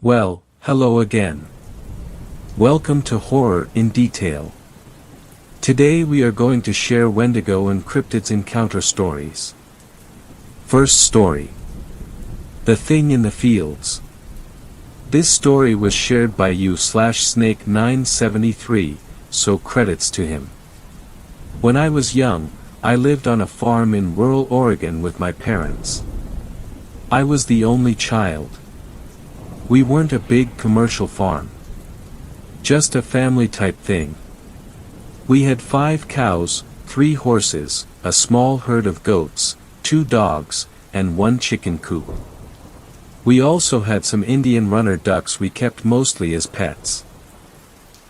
Well, hello again. Welcome to Horror in Detail. Today we are going to share Wendigo and Cryptids encounter stories. First story. The Thing in the Fields. This story was shared by u/snake973, so credits to him. When I was young, I lived on a farm in rural Oregon with my parents. I was the only child. We weren't a big commercial farm. Just a family type thing. We had 5 cows, 3 horses, a small herd of goats, 2 dogs, and 1 chicken coop. We also had some Indian runner ducks we kept mostly as pets.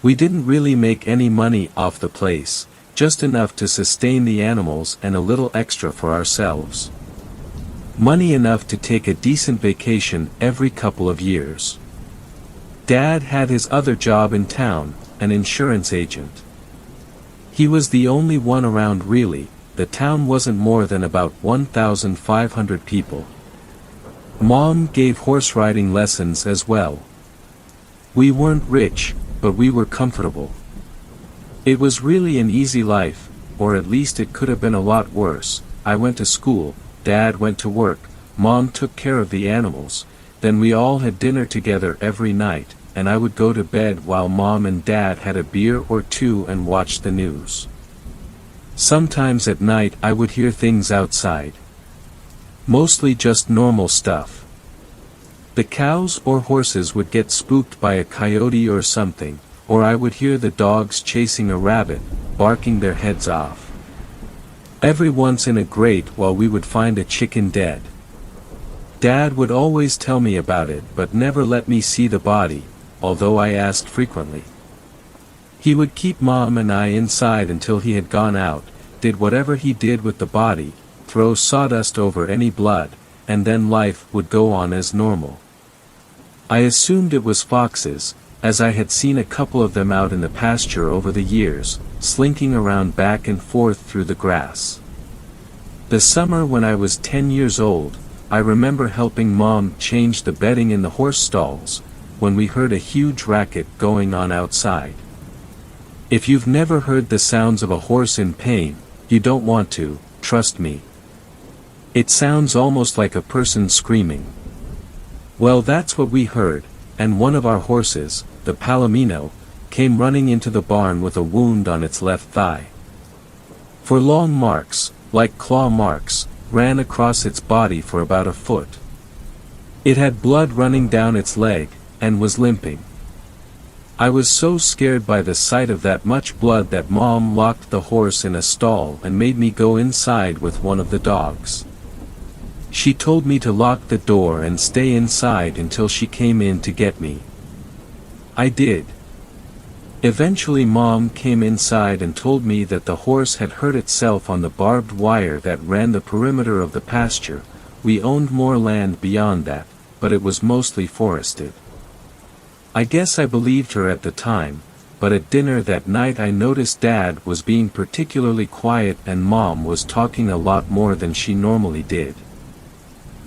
We didn't really make any money off the place, just enough to sustain the animals and a little extra for ourselves. Money enough to take a decent vacation every couple of years. Dad had his other job in town, an insurance agent. He was the only one around really. The town wasn't more than about 1,500 people. Mom gave horse riding lessons as well. We weren't rich, but we were comfortable. It was really an easy life, or at least it could have been a lot worse. I went to school, Dad went to work, Mom took care of the animals, then we all had dinner together every night, and I would go to bed while Mom and Dad had a beer or 2 and watched the news. Sometimes at night I would hear things outside. Mostly just normal stuff. The cows or horses would get spooked by a coyote or something, or I would hear the dogs chasing a rabbit, barking their heads off. Every once in a great while we would find a chicken dead. Dad would always tell me about it but never let me see the body, although I asked frequently. He would keep Mom and I inside until he had gone out, did whatever he did with the body, throw sawdust over any blood, and then life would go on as normal. I assumed it was foxes, as I had seen a couple of them out in the pasture over the years, slinking around back and forth through the grass. The summer when I was 10 years old, I remember helping Mom change the bedding in the horse stalls, when we heard a huge racket going on outside. If you've never heard the sounds of a horse in pain, you don't want to, trust me. It sounds almost like a person screaming. Well, that's what we heard, and one of our horses, the Palomino, came running into the barn with a wound on its left thigh. 4 long marks, like claw marks, ran across its body for about a foot. It had blood running down its leg, and was limping. I was so scared by the sight of that much blood that Mom locked the horse in a stall and made me go inside with one of the dogs. She told me to lock the door and stay inside until she came in to get me. I did. Eventually Mom came inside and told me that the horse had hurt itself on the barbed wire that ran the perimeter of the pasture. We owned more land beyond that, but it was mostly forested. I guess I believed her at the time, but at dinner that night I noticed Dad was being particularly quiet and Mom was talking a lot more than she normally did.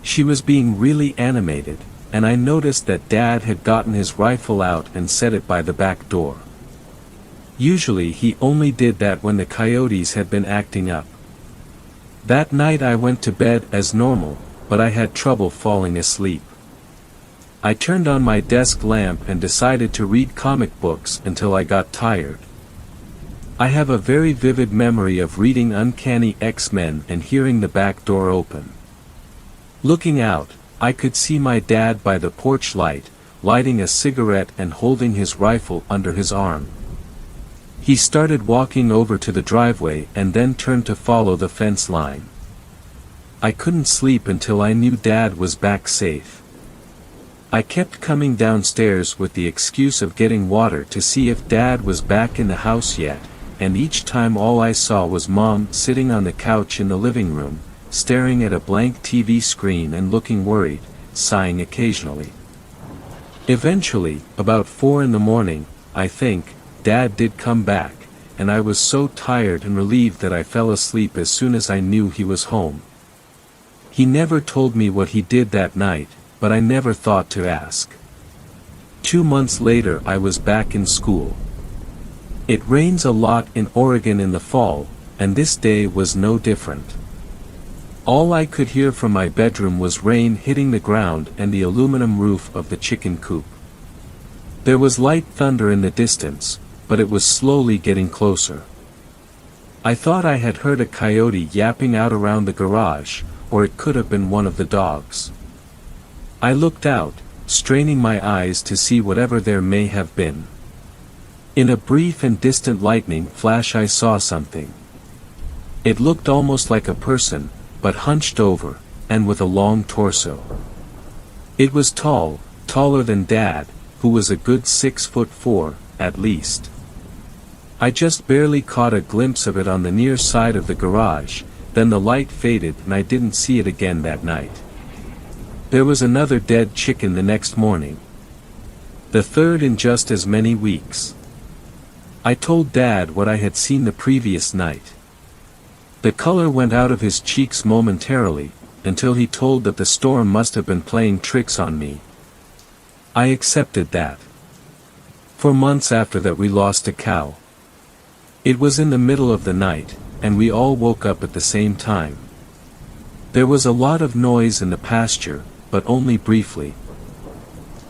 She was being really animated, and I noticed that Dad had gotten his rifle out and set it by the back door. Usually he only did that when the coyotes had been acting up. That night I went to bed as normal, but I had trouble falling asleep. I turned on my desk lamp and decided to read comic books until I got tired. I have a very vivid memory of reading Uncanny X-Men and hearing the back door open. Looking out, I could see my dad by the porch light, lighting a cigarette and holding his rifle under his arm. He started walking over to the driveway and then turned to follow the fence line. I couldn't sleep until I knew Dad was back safe. I kept coming downstairs with the excuse of getting water to see if Dad was back in the house yet, and each time all I saw was Mom sitting on the couch in the living room, staring at a blank TV screen and looking worried, sighing occasionally. Eventually, about 4 in the morning, I think, Dad did come back, and I was so tired and relieved that I fell asleep as soon as I knew he was home. He never told me what he did that night, but I never thought to ask. 2 months later I was back in school. It rains a lot in Oregon in the fall, and this day was no different. All I could hear from my bedroom was rain hitting the ground and the aluminum roof of the chicken coop. There was light thunder in the distance, but it was slowly getting closer. I thought I had heard a coyote yapping out around the garage, or it could have been one of the dogs. I looked out, straining my eyes to see whatever there may have been. In a brief and distant lightning flash I saw something. It looked almost like a person, but hunched over, and with a long torso. It was tall, taller than Dad, who was a good 6'4", at least. I just barely caught a glimpse of it on the near side of the garage, then the light faded and I didn't see it again that night. There was another dead chicken the next morning. The third in just as many weeks. I told Dad what I had seen the previous night. The color went out of his cheeks momentarily, until he told that the storm must have been playing tricks on me. I accepted that. For months after that we lost a cow. It was in the middle of the night, and we all woke up at the same time. There was a lot of noise in the pasture, but only briefly.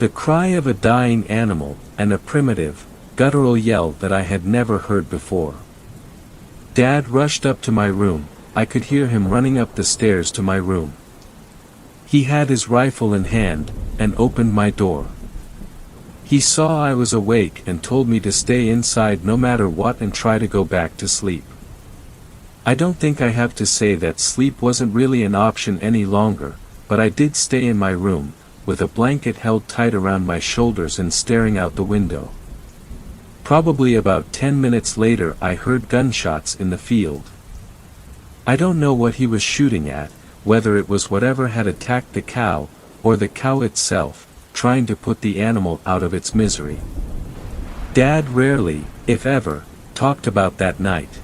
The cry of a dying animal, and a primitive, guttural yell that I had never heard before. Dad rushed up to my room. I could hear him running up the stairs to my room. He had his rifle in hand, and opened my door. He saw I was awake and told me to stay inside no matter what and try to go back to sleep. I don't think I have to say that sleep wasn't really an option any longer, but I did stay in my room, with a blanket held tight around my shoulders and staring out the window. Probably about 10 minutes later I heard gunshots in the field. I don't know what he was shooting at, whether it was whatever had attacked the cow, or the cow itself, trying to put the animal out of its misery. Dad rarely, if ever, talked about that night.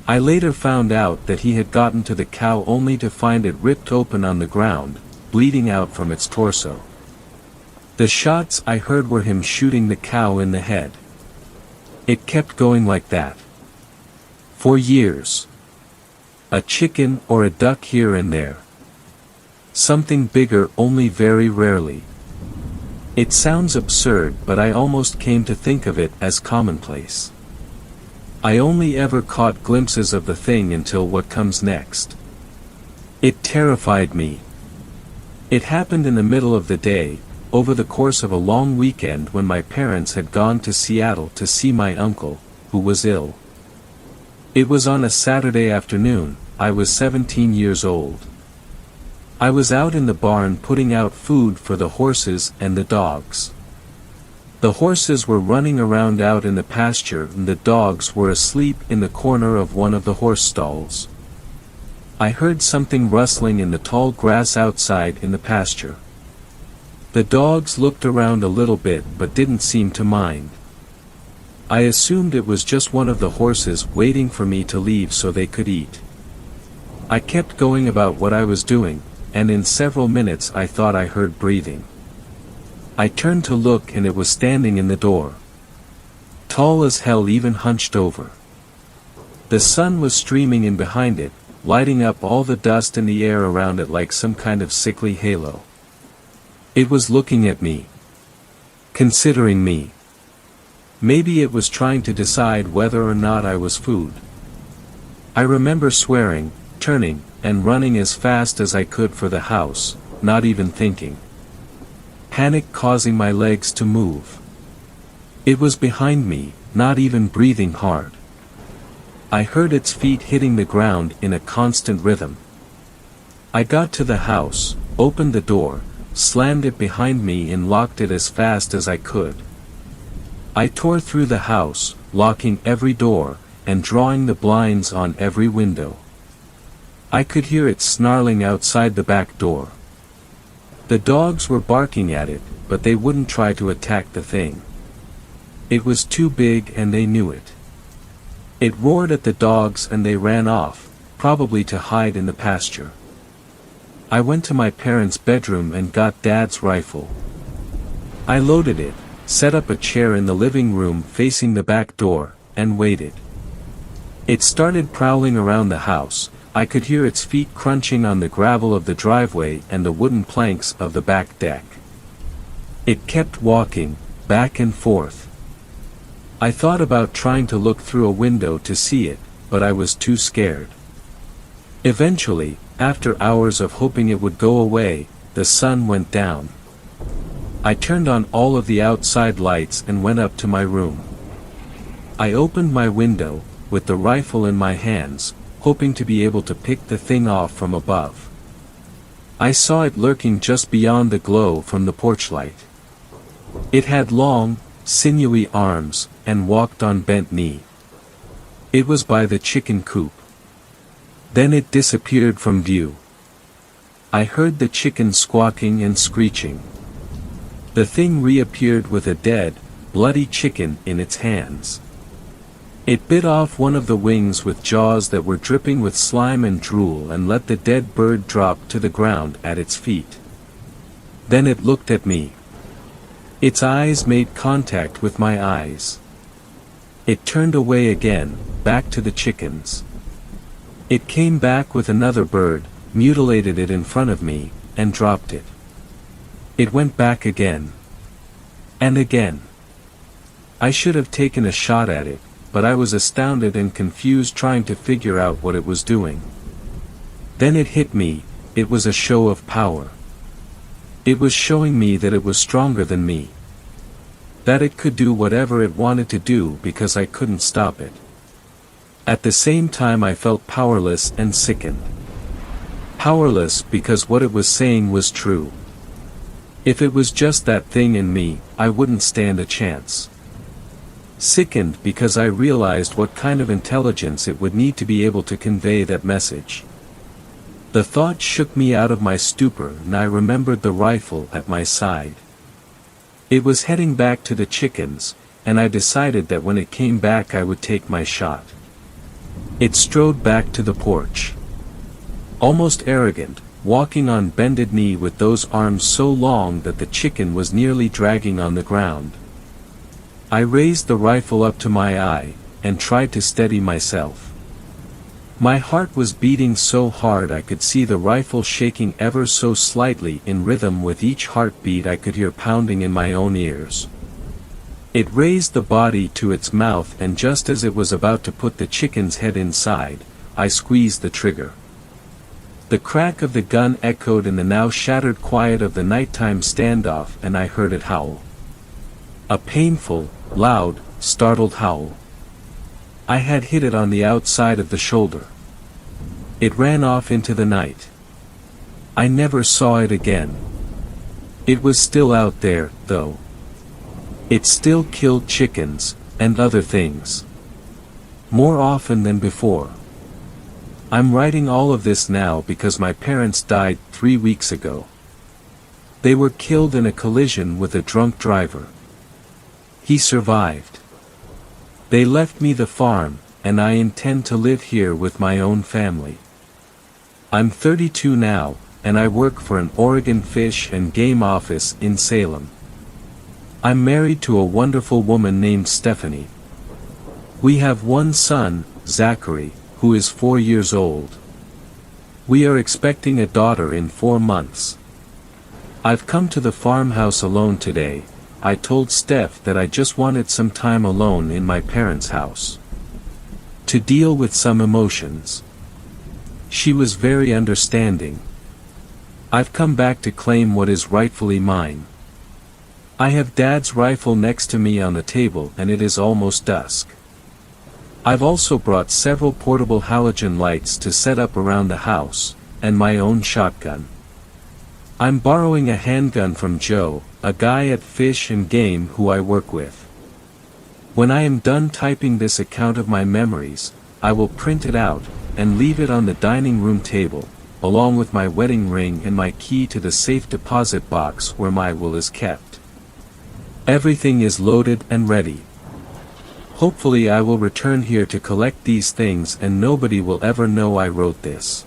I later found out that he had gotten to the cow only to find it ripped open on the ground, bleeding out from its torso. The shots I heard were him shooting the cow in the head. It kept going like that. For years. A chicken or a duck here and there. Something bigger only very rarely. It sounds absurd, but I almost came to think of it as commonplace. I only ever caught glimpses of the thing until what comes next. It terrified me. It happened in the middle of the day, over the course of a long weekend when my parents had gone to Seattle to see my uncle, who was ill. It was on a Saturday afternoon. I was 17 years old. I was out in the barn putting out food for the horses and the dogs. The horses were running around out in the pasture and the dogs were asleep in the corner of one of the horse stalls. I heard something rustling in the tall grass outside in the pasture. The dogs looked around a little bit but didn't seem to mind. I assumed it was just one of the horses waiting for me to leave so they could eat. I kept going about what I was doing, and in several minutes I thought I heard breathing. I turned to look and it was standing in the door. Tall as hell, even hunched over. The sun was streaming in behind it, lighting up all the dust in the air around it like some kind of sickly halo. It was looking at me. Considering me. Maybe it was trying to decide whether or not I was food. I remember swearing, turning, and running as fast as I could for the house, not even thinking. Panic causing my legs to move. It was behind me, not even breathing hard. I heard its feet hitting the ground in a constant rhythm. I got to the house, opened the door, slammed it behind me and locked it as fast as I could. I tore through the house, locking every door, and drawing the blinds on every window. I could hear it snarling outside the back door. The dogs were barking at it, but they wouldn't try to attack the thing. It was too big and they knew it. It roared at the dogs and they ran off, probably to hide in the pasture. I went to my parents' bedroom and got Dad's rifle. I loaded it, set up a chair in the living room facing the back door, and waited. It started prowling around the house. I could hear its feet crunching on the gravel of the driveway and the wooden planks of the back deck. It kept walking, back and forth. I thought about trying to look through a window to see it, but I was too scared. Eventually, after hours of hoping it would go away, the sun went down. I turned on all of the outside lights and went up to my room. I opened my window, with the rifle in my hands, hoping to be able to pick the thing off from above. I saw it lurking just beyond the glow from the porch light. It had long, sinewy arms, and walked on bent knee. It was by the chicken coop. Then it disappeared from view. I heard the chicken squawking and screeching. The thing reappeared with a dead, bloody chicken in its hands. It bit off one of the wings with jaws that were dripping with slime and drool and let the dead bird drop to the ground at its feet. Then it looked at me. Its eyes made contact with my eyes. It turned away again, back to the chickens. It came back with another bird, mutilated it in front of me, and dropped it. It went back again. And again. I should have taken a shot at it, but I was astounded and confused trying to figure out what it was doing. Then it hit me. It was a show of power. It was showing me that it was stronger than me. That it could do whatever it wanted to do because I couldn't stop it. At the same time I felt powerless and sickened. Powerless because what it was saying was true. If it was just that thing in me, I wouldn't stand a chance. Sickened because I realized what kind of intelligence it would need to be able to convey that message. The thought shook me out of my stupor and I remembered the rifle at my side. It was heading back to the chickens, and I decided that when it came back I would take my shot. It strode back to the porch. Almost arrogant, walking on bended knee with those arms so long that the chicken was nearly dragging on the ground. I raised the rifle up to my eye, and tried to steady myself. My heart was beating so hard I could see the rifle shaking ever so slightly in rhythm with each heartbeat I could hear pounding in my own ears. It raised the body to its mouth and just as it was about to put the chicken's head inside, I squeezed the trigger. The crack of the gun echoed in the now shattered quiet of the nighttime standoff and I heard it howl. A painful, loud, startled howl. I had hit it on the outside of the shoulder. It ran off into the night. I never saw it again. It was still out there, though. It still killed chickens, and other things. More often than before. I'm writing all of this now because my parents died 3 weeks ago. They were killed in a collision with a drunk driver. He survived. They left me the farm, and I intend to live here with my own family. I'm 32 now, and I work for an Oregon Fish and Game office in Salem. I'm married to a wonderful woman named Stephanie. We have one son, Zachary, who is 4 years old. We are expecting a daughter in 4 months. I've come to the farmhouse alone today. I told Steph that I just wanted some time alone in my parents' house. To deal with some emotions. She was very understanding. I've come back to claim what is rightfully mine. I have Dad's rifle next to me on the table and it is almost dusk. I've also brought several portable halogen lights to set up around the house, and my own shotgun. I'm borrowing a handgun from Joe, a guy at Fish and Game who I work with. When I am done typing this account of my memories, I will print it out, and leave it on the dining room table, along with my wedding ring and my key to the safe deposit box where my will is kept. Everything is loaded and ready. Hopefully I will return here to collect these things and nobody will ever know I wrote this.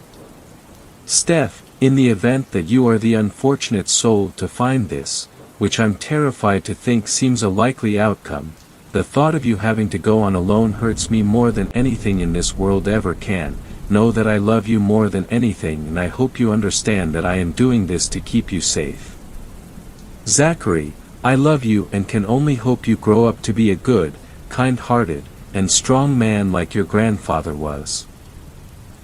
Steph, in the event that you are the unfortunate soul to find this, which I'm terrified to think seems a likely outcome. The thought of you having to go on alone hurts me more than anything in this world ever can. Know that I love you more than anything, and I hope you understand that I am doing this to keep you safe. Zachary, I love you and can only hope you grow up to be a good, kind-hearted, and strong man like your grandfather was.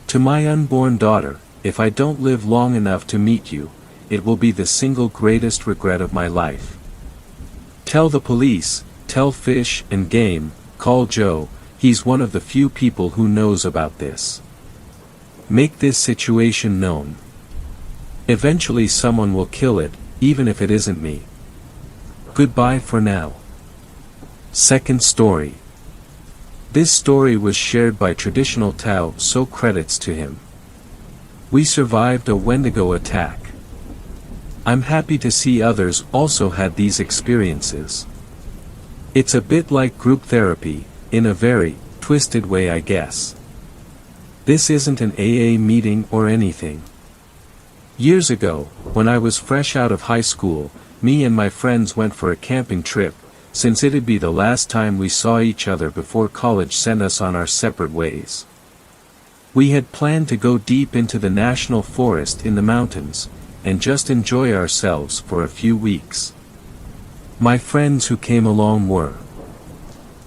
To my unborn daughter, if I don't live long enough to meet you, it will be the single greatest regret of my life. Tell the police, tell Fish and Game, call Joe, he's one of the few people who knows about this. Make this situation known. Eventually someone will kill it, even if it isn't me. Goodbye for now. Second story. This story was shared by Traditional Tao, so credits to him. We survived a Wendigo attack. I'm happy to see others also had these experiences. It's a bit like group therapy, in a very twisted way, I guess. This isn't an AA meeting or anything. Years ago, when I was fresh out of high school, me and my friends went for a camping trip, since it'd be the last time we saw each other before college sent us on our separate ways. We had planned to go deep into the national forest in the mountains, and just enjoy ourselves for a few weeks. My friends who came along were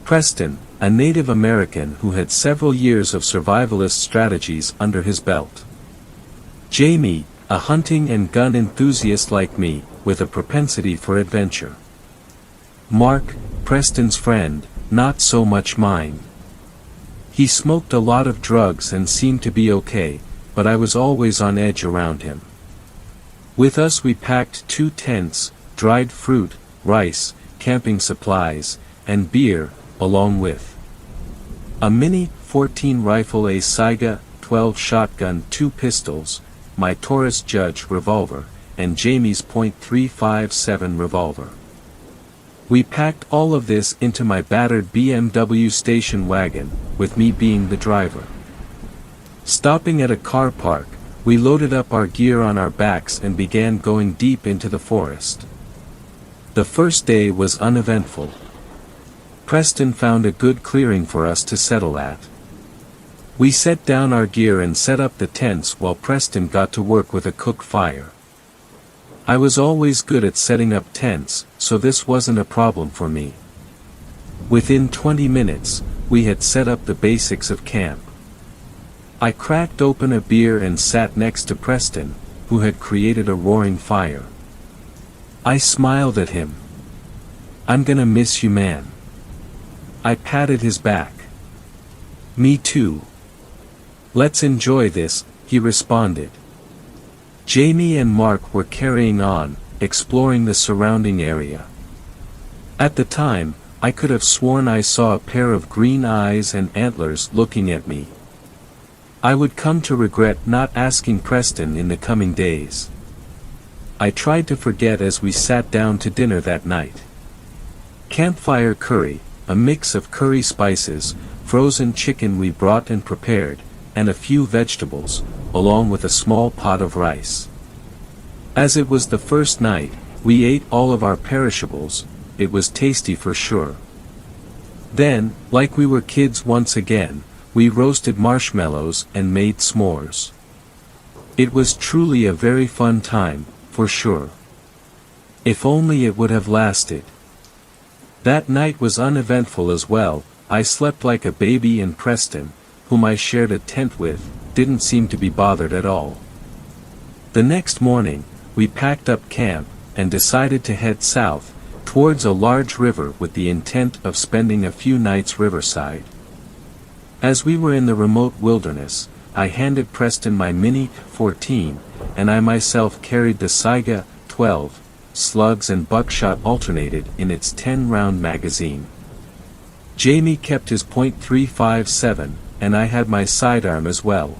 Preston, a Native American who had several years of survivalist strategies under his belt. Jamie, a hunting and gun enthusiast like me, with a propensity for adventure. Mark, Preston's friend, not so much mine. He smoked a lot of drugs and seemed to be okay, but I was always on edge around him. With us we packed 2 tents, dried fruit, rice, camping supplies, and beer, along with a Mini 14 rifle, a Saiga 12 shotgun, 2 pistols, my Taurus Judge revolver, and Jamie's .357 revolver. We packed all of this into my battered BMW station wagon, with me being the driver. Stopping at a car park, we loaded up our gear on our backs and began going deep into the forest. The first day was uneventful. Preston found a good clearing for us to settle at. We set down our gear and set up the tents while Preston got to work with a cook fire. I was always good at setting up tents, so this wasn't a problem for me. Within 20 minutes, we had set up the basics of camp. I cracked open a beer and sat next to Preston, who had created a roaring fire. I smiled at him. "I'm gonna miss you, man." I patted his back. "Me too." "Let's enjoy this," he responded. Jamie and Mark were carrying on, exploring the surrounding area. At the time, I could have sworn I saw a pair of green eyes and antlers looking at me. I would come to regret not asking Preston in the coming days. I tried to forget as we sat down to dinner that night. Campfire curry, a mix of curry spices, frozen chicken we brought and prepared, and a few vegetables, along with a small pot of rice. As it was the first night, we ate all of our perishables. It was tasty for sure. Then, like we were kids once again, we roasted marshmallows and made s'mores. It was truly a very fun time, for sure. If only it would have lasted. That night was uneventful as well. I slept like a baby, and Preston, whom I shared a tent with, didn't seem to be bothered at all. The next morning, we packed up camp, and decided to head south, towards a large river with the intent of spending a few nights riverside. As we were in the remote wilderness, I handed Preston my Mini 14, and I myself carried the Saiga 12, slugs and buckshot alternated in its 10-round magazine. Jamie kept his .357, and I had my sidearm as well.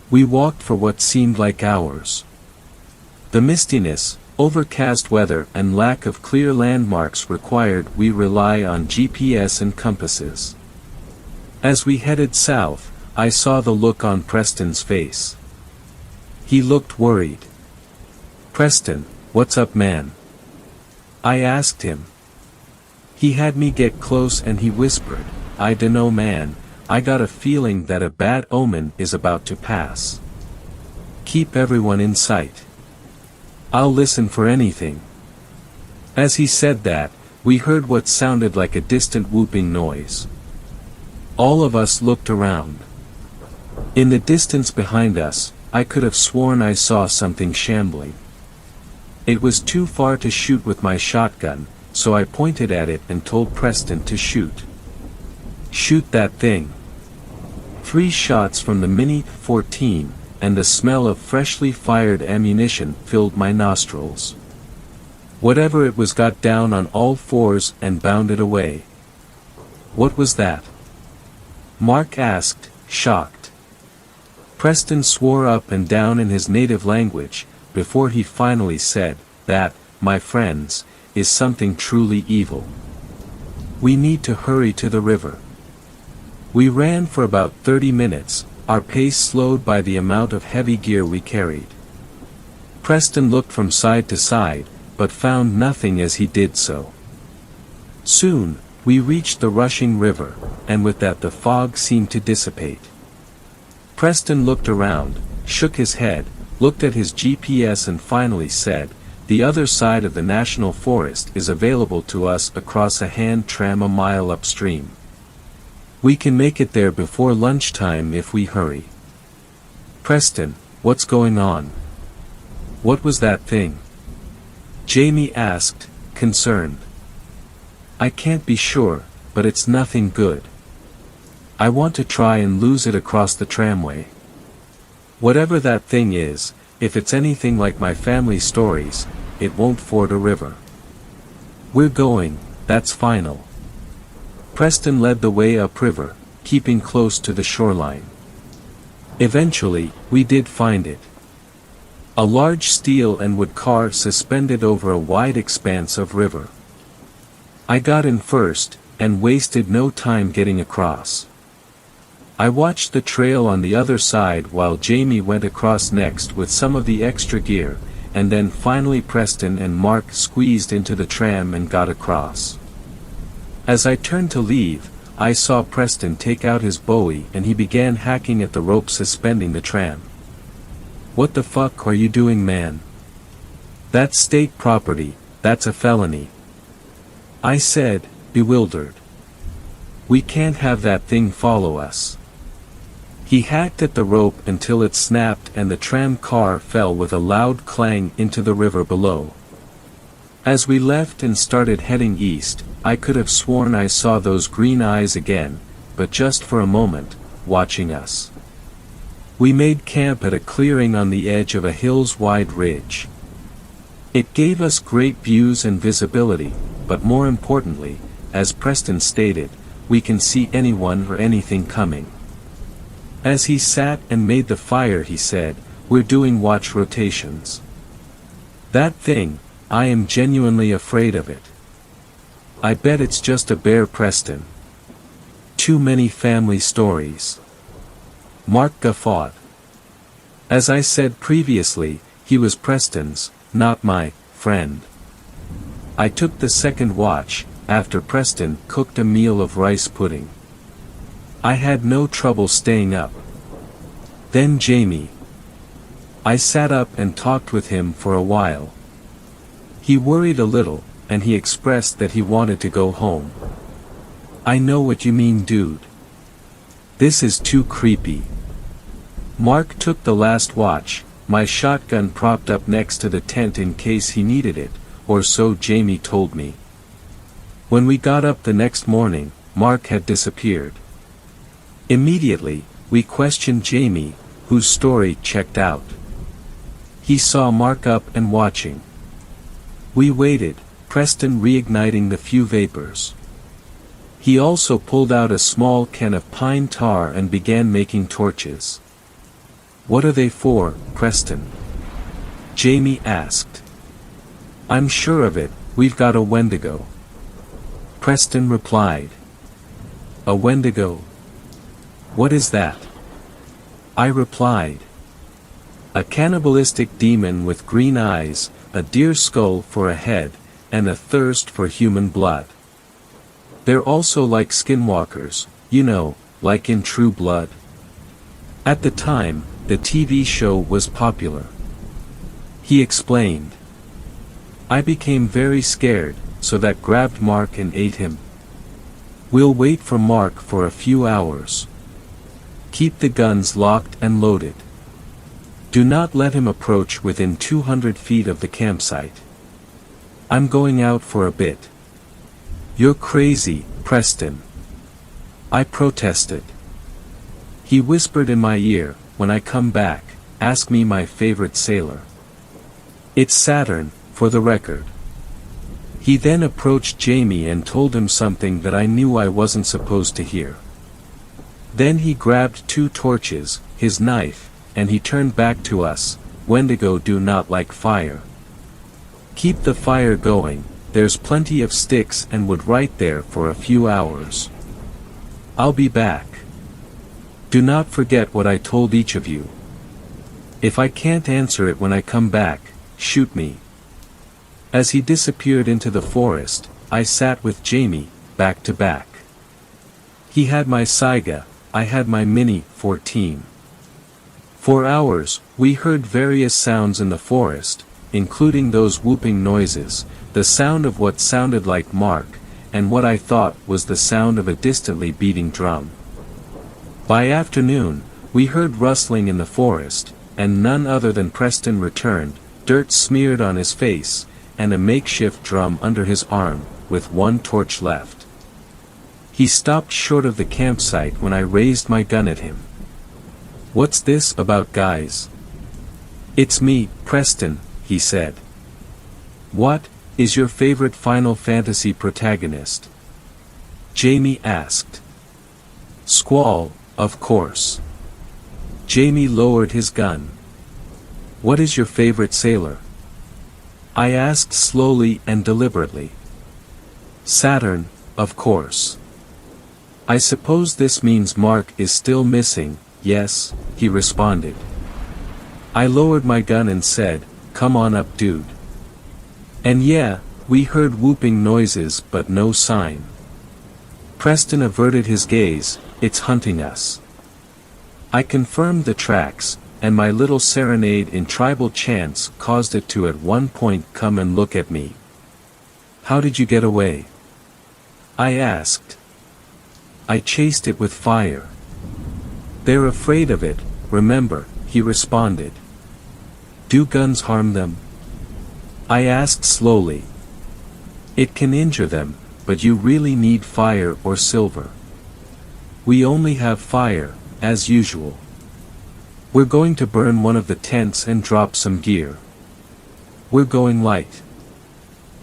We walked for what seemed like hours. The mistiness, overcast weather and lack of clear landmarks required we rely on GPS and compasses. As we headed south, I saw the look on Preston's face. He looked worried. "Preston, what's up, man?" I asked him. He had me get close and he whispered, "I dunno man, I got a feeling that a bad omen is about to pass. Keep everyone in sight. I'll listen for anything." As he said that, we heard what sounded like a distant whooping noise. All of us looked around. In the distance behind us, I could have sworn I saw something shambling. It was too far to shoot with my shotgun, so I pointed at it and told Preston to shoot. "Shoot that thing." 3 shots from the Mini 14, and the smell of freshly fired ammunition filled my nostrils. Whatever it was got down on all fours and bounded away. "What was that?" Mark asked, shocked. Preston swore up and down in his native language, before he finally said, "That, my friends, is something truly evil. We need to hurry to the river." We ran for about 30 minutes, our pace slowed by the amount of heavy gear we carried. Preston looked from side to side, but found nothing as he did so. Soon, we reached the rushing river, and with that the fog seemed to dissipate. Preston looked around, shook his head, looked at his GPS and finally said, "The other side of the national forest is available to us across a hand tram a mile upstream. We can make it there before lunchtime if we hurry." "Preston, what's going on? What was that thing?" Jamie asked, concerned. "I can't be sure, but it's nothing good. I want to try and lose it across the tramway. Whatever that thing is, if it's anything like my family stories, it won't ford a river. We're going, that's final." Preston led the way upriver, keeping close to the shoreline. Eventually, we did find it. A large steel and wood car suspended over a wide expanse of river. I got in first, and wasted no time getting across. I watched the trail on the other side while Jamie went across next with some of the extra gear, and then finally Preston and Mark squeezed into the tram and got across. As I turned to leave, I saw Preston take out his bowie and he began hacking at the rope suspending the tram. "What the fuck are you doing, man? That's state property, that's a felony," I said, bewildered. "We can't have that thing follow us." He hacked at the rope until it snapped and the tram car fell with a loud clang into the river below. As we left and started heading east, I could have sworn I saw those green eyes again, but just for a moment, watching us. We made camp at a clearing on the edge of a hills-wide ridge. It gave us great views and visibility, but more importantly, as Preston stated, we can see anyone or anything coming. As he sat and made the fire he said, "We're doing watch rotations. That thing, I am genuinely afraid of it. I bet it's just a bear, Preston. Too many family stories." Mark guffawed. As I said previously, he was Preston's, not my, friend. I took the second watch, after Preston cooked a meal of rice pudding. I had no trouble staying up. Then Jamie. I sat up and talked with him for a while. He worried a little, and he expressed that he wanted to go home. "I know what you mean, dude. This is too creepy." Mark took the last watch, my shotgun propped up next to the tent in case he needed it, or so Jamie told me. When we got up the next morning, Mark had disappeared. Immediately, we questioned Jamie, whose story checked out. He saw Mark up and watching. We waited, Preston reigniting the few vapors. He also pulled out a small can of pine tar and began making torches. "What are they for, Preston?" Jamie asked. "I'm sure of it, we've got a Wendigo," Preston replied. "A Wendigo? What is that?" I replied. "A cannibalistic demon with green eyes, a deer skull for a head, and a thirst for human blood. They're also like skinwalkers, you know, like in True Blood. At the time, the TV show was popular. He explained. I became very scared, so that grabbed Mark and ate him. We'll wait for Mark for a few hours. Keep the guns locked and loaded. Do not let him approach within 200 feet of the campsite. I'm going out for a bit. You're crazy, Preston. I protested. He whispered in my ear, when I come back, ask me my favorite sailor. It's Saturn, for the record. He then approached Jamie and told him something that I knew I wasn't supposed to hear. Then he grabbed 2 torches, his knife, and he turned back to us. Wendigo do not like fire. Keep the fire going, there's plenty of sticks and wood right there for a few hours. I'll be back. Do not forget what I told each of you. If I can't answer it when I come back, shoot me. As he disappeared into the forest, I sat with Jamie, back to back. He had my Saiga, I had my Mini 14. For hours, we heard various sounds in the forest, including those whooping noises, the sound of what sounded like Mark, and what I thought was the sound of a distantly beating drum. By afternoon, we heard rustling in the forest, and none other than Preston returned, dirt smeared on his face, and a makeshift drum under his arm, with 1 torch left. He stopped short of the campsite when I raised my gun at him. What's this about, guys? It's me, Preston, he said. What is your favorite Final Fantasy protagonist? Jamie asked. Squall, of course. Jamie lowered his gun. What is your favorite sailor? I asked slowly and deliberately. Saturn, of course. I suppose this means Mark is still missing, yes, he responded. I lowered my gun and said, come on up, dude. And yeah, we heard whooping noises but no sign. Preston averted his gaze, it's hunting us. I confirmed the tracks, and my little serenade in tribal chants caused it to at one point come and look at me. How did you get away? I asked. I chased it with fire. They're afraid of it, remember, he responded. Do guns harm them? I asked slowly. It can injure them, but you really need fire or silver. We only have fire, as usual. We're going to burn one of the tents and drop some gear. We're going light.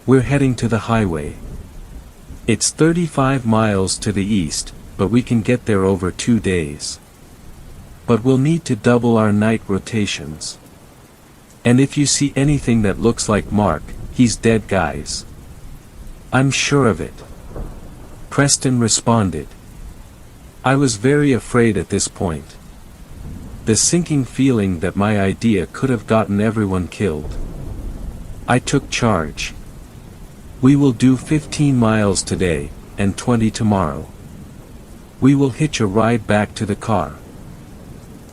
We're heading to the highway. It's 35 miles to the east, but we can get there over 2 days. But we'll need to double our night rotations. And if you see anything that looks like Mark, he's dead, guys. I'm sure of it. Preston responded. I was very afraid at this point. The sinking feeling that my idea could have gotten everyone killed. I took charge. We will do 15 miles today, and 20 tomorrow. We will hitch a ride back to the car.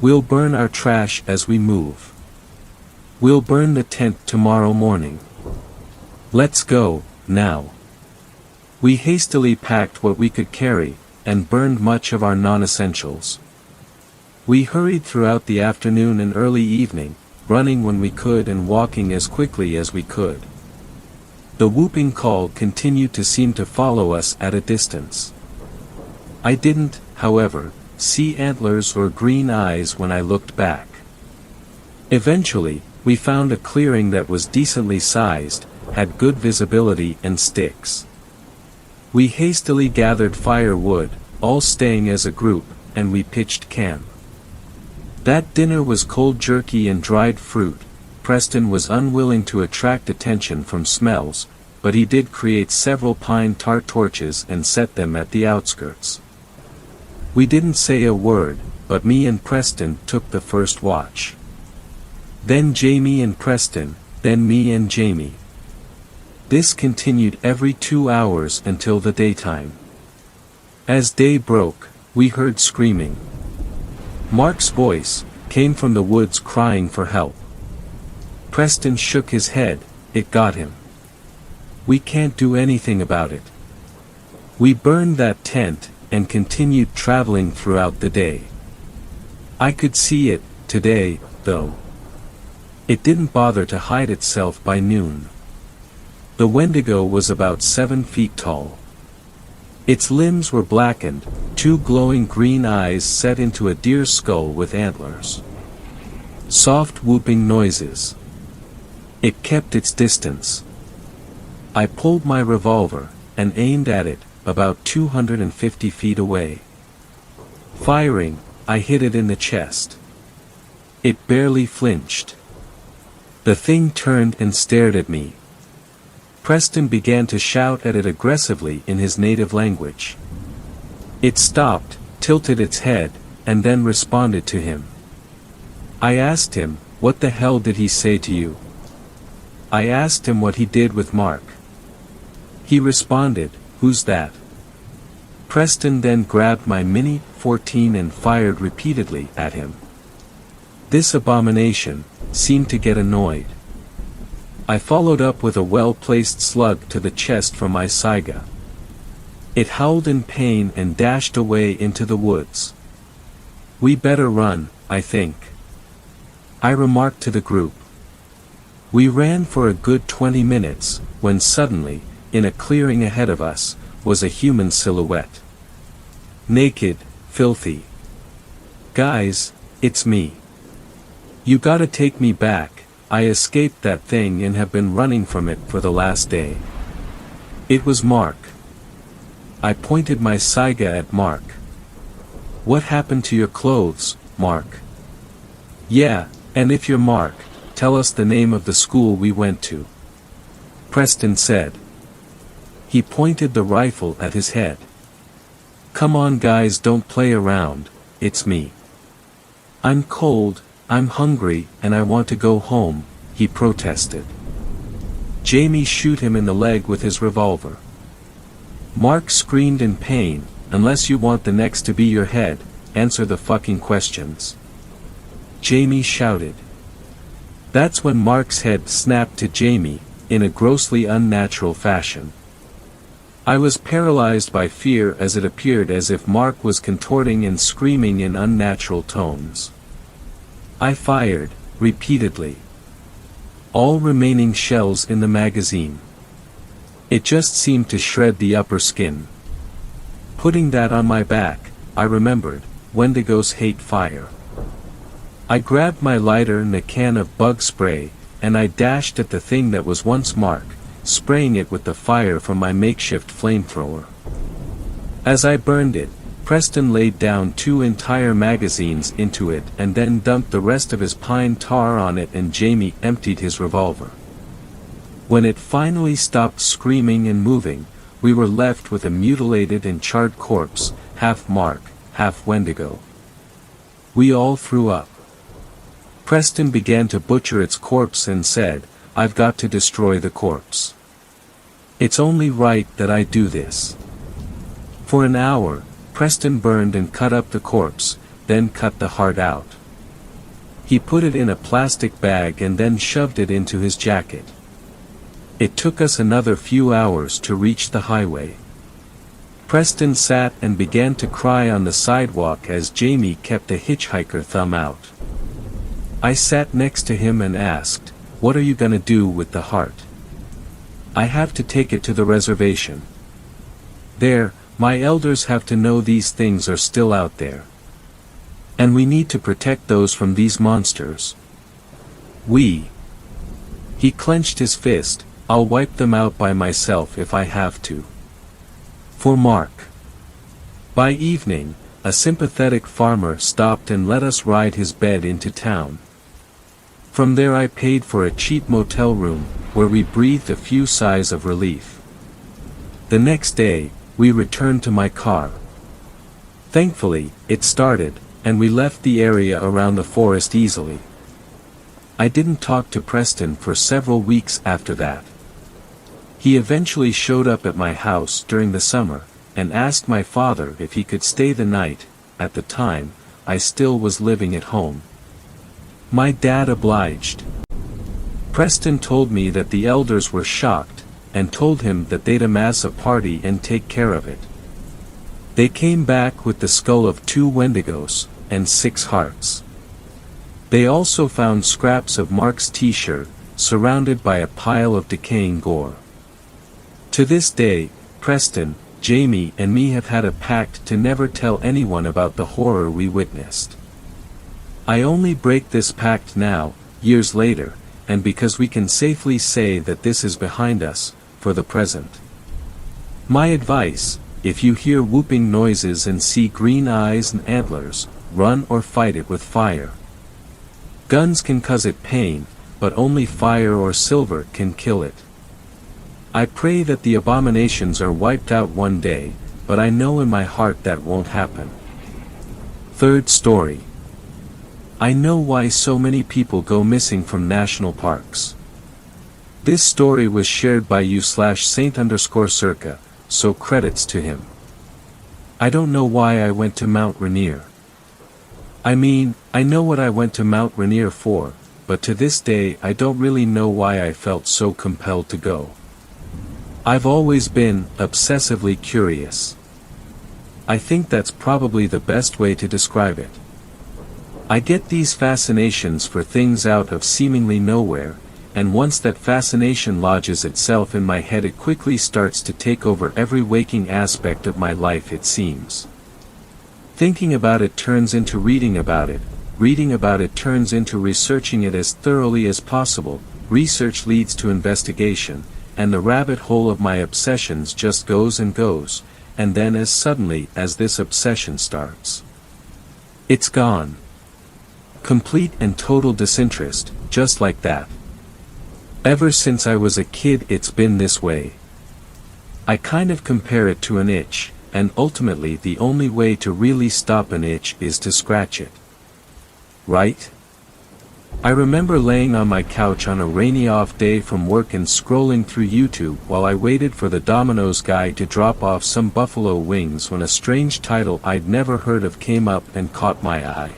We'll burn our trash as we move. We'll burn the tent tomorrow morning. Let's go, now. We hastily packed what we could carry, and burned much of our non-essentials. We hurried throughout the afternoon and early evening, running when we could and walking as quickly as we could. The whooping call continued to seem to follow us at a distance. I didn't, however, see antlers or green eyes when I looked back. Eventually, we found a clearing that was decently sized, had good visibility and sticks. We hastily gathered firewood, all staying as a group, and we pitched camp. That dinner was cold jerky and dried fruit. Preston was unwilling to attract attention from smells, but he did create several pine tar torches and set them at the outskirts. We didn't say a word, but me and Preston took the first watch. Then Jamie and Preston, then me and Jamie. This continued every 2 hours until the daytime. As day broke, we heard screaming. Mark's voice came from the woods crying for help. Preston shook his head. It got him. We can't do anything about it. We burned that tent and continued traveling throughout the day. I could see it today, though. It didn't bother to hide itself by noon. The Wendigo was about 7 feet tall. Its limbs were blackened, 2 glowing green eyes set into a deer skull with antlers. Soft whooping noises. It kept its distance. I pulled my revolver and aimed at it, about 250 feet away. Firing, I hit it in the chest. It barely flinched. The thing turned and stared at me. Preston began to shout at it aggressively in his native language. It stopped, tilted its head, and then responded to him. I asked him, "What the hell did he say to you?" I asked him what he did with Mark. He responded, "Who's that?" Preston then grabbed my Mini 14 and fired repeatedly at him. This abomination seemed to get annoyed. I followed up with a well-placed slug to the chest from my Saiga. It howled in pain and dashed away into the woods. "We better run, I think," I remarked to the group. We ran for a good 20 minutes, when suddenly, in a clearing ahead of us, was a human silhouette. Naked, filthy. "Guys, it's me. You gotta take me back. I escaped that thing and have been running from it for the last day." It was Mark. I pointed my Saiga at Mark. "What happened to your clothes, Mark?" "Yeah, and if you're Mark, tell us the name of the school we went to," Preston said. He pointed the rifle at his head. "Come on guys, don't play around, it's me. I'm cold, I'm hungry, and I want to go home," he protested. "Jamie, shoot him in the leg with his revolver." Mark screamed in pain, "Unless you want the next to be your head, answer the fucking questions," Jamie shouted. That's when Mark's head snapped to Jamie, in a grossly unnatural fashion. I was paralyzed by fear as it appeared as if Mark was contorting and screaming in unnatural tones. I fired, repeatedly. All remaining shells in the magazine. It just seemed to shred the upper skin. Putting that on my back, I remembered, Wendigos hate fire. I grabbed my lighter and a can of bug spray, and I dashed at the thing that was once Mark, spraying it with the fire from my makeshift flamethrower. As I burned it, Preston laid down 2 entire magazines into it and then dumped the rest of his pine tar on it, and Jamie emptied his revolver. When it finally stopped screaming and moving, we were left with a mutilated and charred corpse, half Mark, half Wendigo. We all threw up. Preston began to butcher its corpse and said, "I've got to destroy the corpse. It's only right that I do this." For an hour, Preston burned and cut up the corpse, then cut the heart out. He put it in a plastic bag and then shoved it into his jacket. It took us another few hours to reach the highway. Preston sat and began to cry on the sidewalk as Jamie kept a hitchhiker thumb out. I sat next to him and asked, "What are you gonna do with the heart?" "I have to take it to the reservation. There, my elders have to know these things are still out there. And we need to protect those from these monsters. He clenched his fist, "I'll wipe them out by myself if I have to. For Mark." By evening, a sympathetic farmer stopped and let us ride his bed into town. From there I paid for a cheap motel room, where we breathed a few sighs of relief. The next day, we returned to my car. Thankfully, it started, and we left the area around the forest easily. I didn't talk to Preston for several weeks after that. He eventually showed up at my house during the summer, and asked my father if he could stay the night. At the time, I still was living at home. My dad obliged. Preston told me that the elders were shocked, and told him that they'd amass a party and take care of it. They came back with the skull of 2 Wendigos, and 6 hearts. They also found scraps of Mark's t-shirt, surrounded by a pile of decaying gore. To this day, Preston, Jamie and me have had a pact to never tell anyone about the horror we witnessed. I only break this pact now, years later, and because we can safely say that this is behind us, for the present. My advice: if you hear whooping noises and see green eyes and antlers, run or fight it with fire. Guns can cause it pain, but only fire or silver can kill it. I pray that the abominations are wiped out one day, but I know in my heart that won't happen. Third story. I know why so many people go missing from national parks. This story was shared by you/Saint_Circa, so credits to him. I don't know why I went to Mount Rainier. I mean, I know what I went to Mount Rainier for, but to this day I don't really know why I felt so compelled to go. I've always been obsessively curious. I think that's probably the best way to describe it. I get these fascinations for things out of seemingly nowhere, and once that fascination lodges itself in my head, it quickly starts to take over every waking aspect of my life, it seems. Thinking about it turns into reading about it turns into researching it as thoroughly as possible, research leads to investigation, and the rabbit hole of my obsessions just goes and goes, and then as suddenly as this obsession starts, it's gone. Complete and total disinterest, just like that. Ever since I was a kid it's been this way. I kind of compare it to an itch, and ultimately the only way to really stop an itch is to scratch it. Right? I remember laying on my couch on a rainy off day from work and scrolling through YouTube while I waited for the Domino's guy to drop off some buffalo wings when a strange title I'd never heard of came up and caught my eye.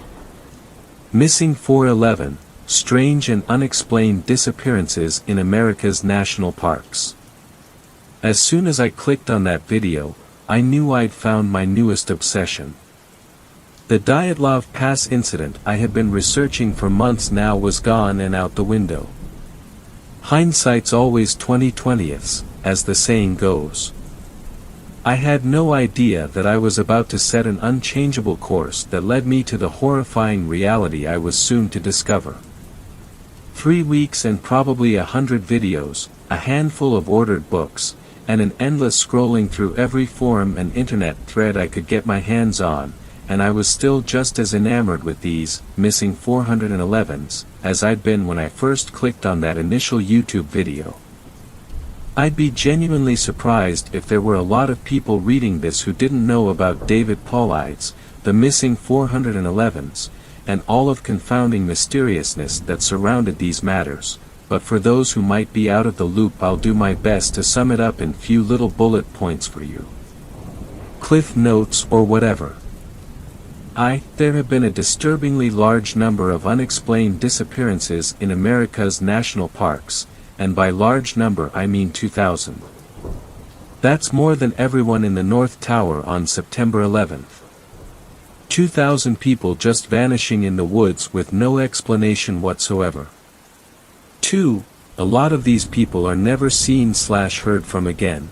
Missing 411, Strange and Unexplained Disappearances in America's National Parks. As soon as I clicked on that video, I knew I'd found my newest obsession. The Dyatlov Pass incident I had been researching for months now was gone and out the window. Hindsight's always 20/20ths, as the saying goes. I had no idea that I was about to set an unchangeable course that led me to the horrifying reality I was soon to discover. 3 weeks and probably 100 videos, a handful of ordered books, and an endless scrolling through every forum and internet thread I could get my hands on, and I was still just as enamored with these missing 411s as I'd been when I first clicked on that initial YouTube video. I'd be genuinely surprised if there were a lot of people reading this who didn't know about David Paulides, the missing 411s, and all of confounding mysteriousness that surrounded these matters, but for those who might be out of the loop I'll do my best to sum it up in few little bullet points for you. Cliff notes or whatever. There have been a disturbingly large number of unexplained disappearances in America's national parks, and by large number I mean 2,000. That's more than everyone in the North Tower on September 11th. 2,000 people just vanishing in the woods with no explanation whatsoever. 2. A lot of these people are never seen/heard from again.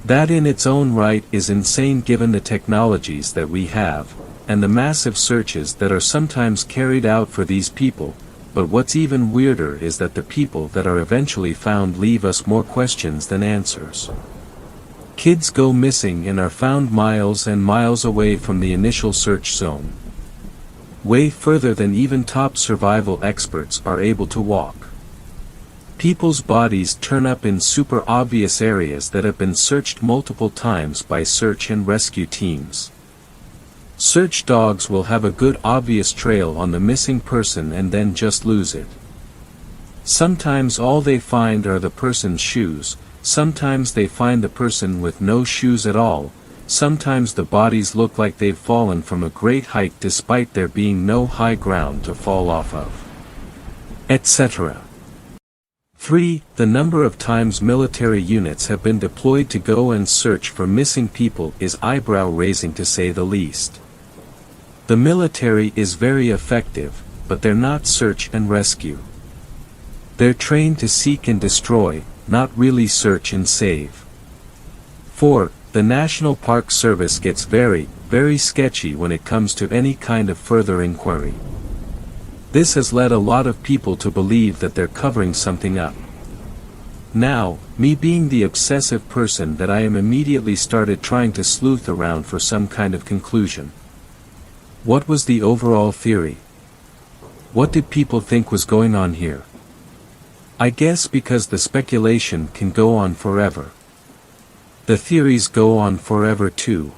That in its own right is insane given the technologies that we have, and the massive searches that are sometimes carried out for these people. But what's even weirder is that the people that are eventually found leave us more questions than answers. Kids go missing and are found miles and miles away from the initial search zone. Way further than even top survival experts are able to walk. People's bodies turn up in super obvious areas that have been searched multiple times by search and rescue teams. Search dogs will have a good obvious trail on the missing person and then just lose it. Sometimes all they find are the person's shoes, Sometimes they find the person with no shoes at all, sometimes the bodies look like they've fallen from a great height despite there being no high ground to fall off of, etc. 3. The number of times military units have been deployed to go and search for missing people is eyebrow-raising to say the least. The military is very effective, but they're not search and rescue. They're trained to seek and destroy, not really search and save. 4. The National Park Service gets very, very sketchy when it comes to any kind of further inquiry. This has led a lot of people to believe that they're covering something up. Now, me being the obsessive person that I am, immediately started trying to sleuth around for some kind of conclusion. What was the overall theory? What did people think was going on here? I guess because the speculation can go on forever. The theories go on forever too.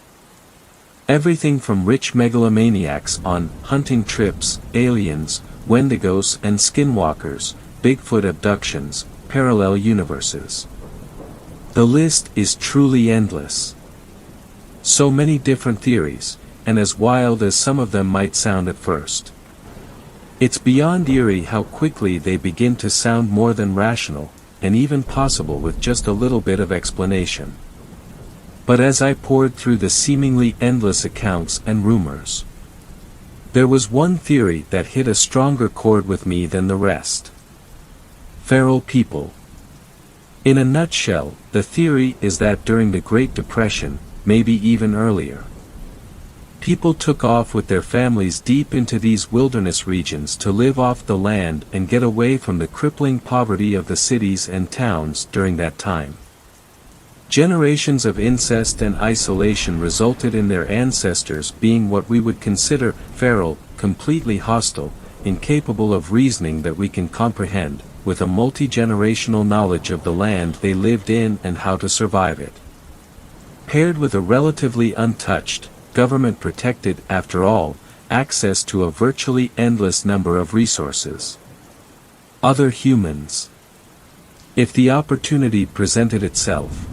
Everything from rich megalomaniacs on hunting trips, aliens, Wendigos and skinwalkers, Bigfoot abductions, parallel universes. The list is truly endless. So many different theories, and as wild as some of them might sound at first. It's beyond eerie how quickly they begin to sound more than rational, and even possible with just a little bit of explanation. But as I pored through the seemingly endless accounts and rumors, there was one theory that hit a stronger chord with me than the rest. Feral people. In a nutshell, the theory is that during the Great Depression, maybe even earlier, people took off with their families deep into these wilderness regions to live off the land and get away from the crippling poverty of the cities and towns during that time. Generations of incest and isolation resulted in their ancestors being what we would consider feral, completely hostile, incapable of reasoning that we can comprehend, with a multi-generational knowledge of the land they lived in and how to survive it. Paired with a relatively untouched, government-protected, after all, access to a virtually endless number of resources. Other humans, if the opportunity presented itself,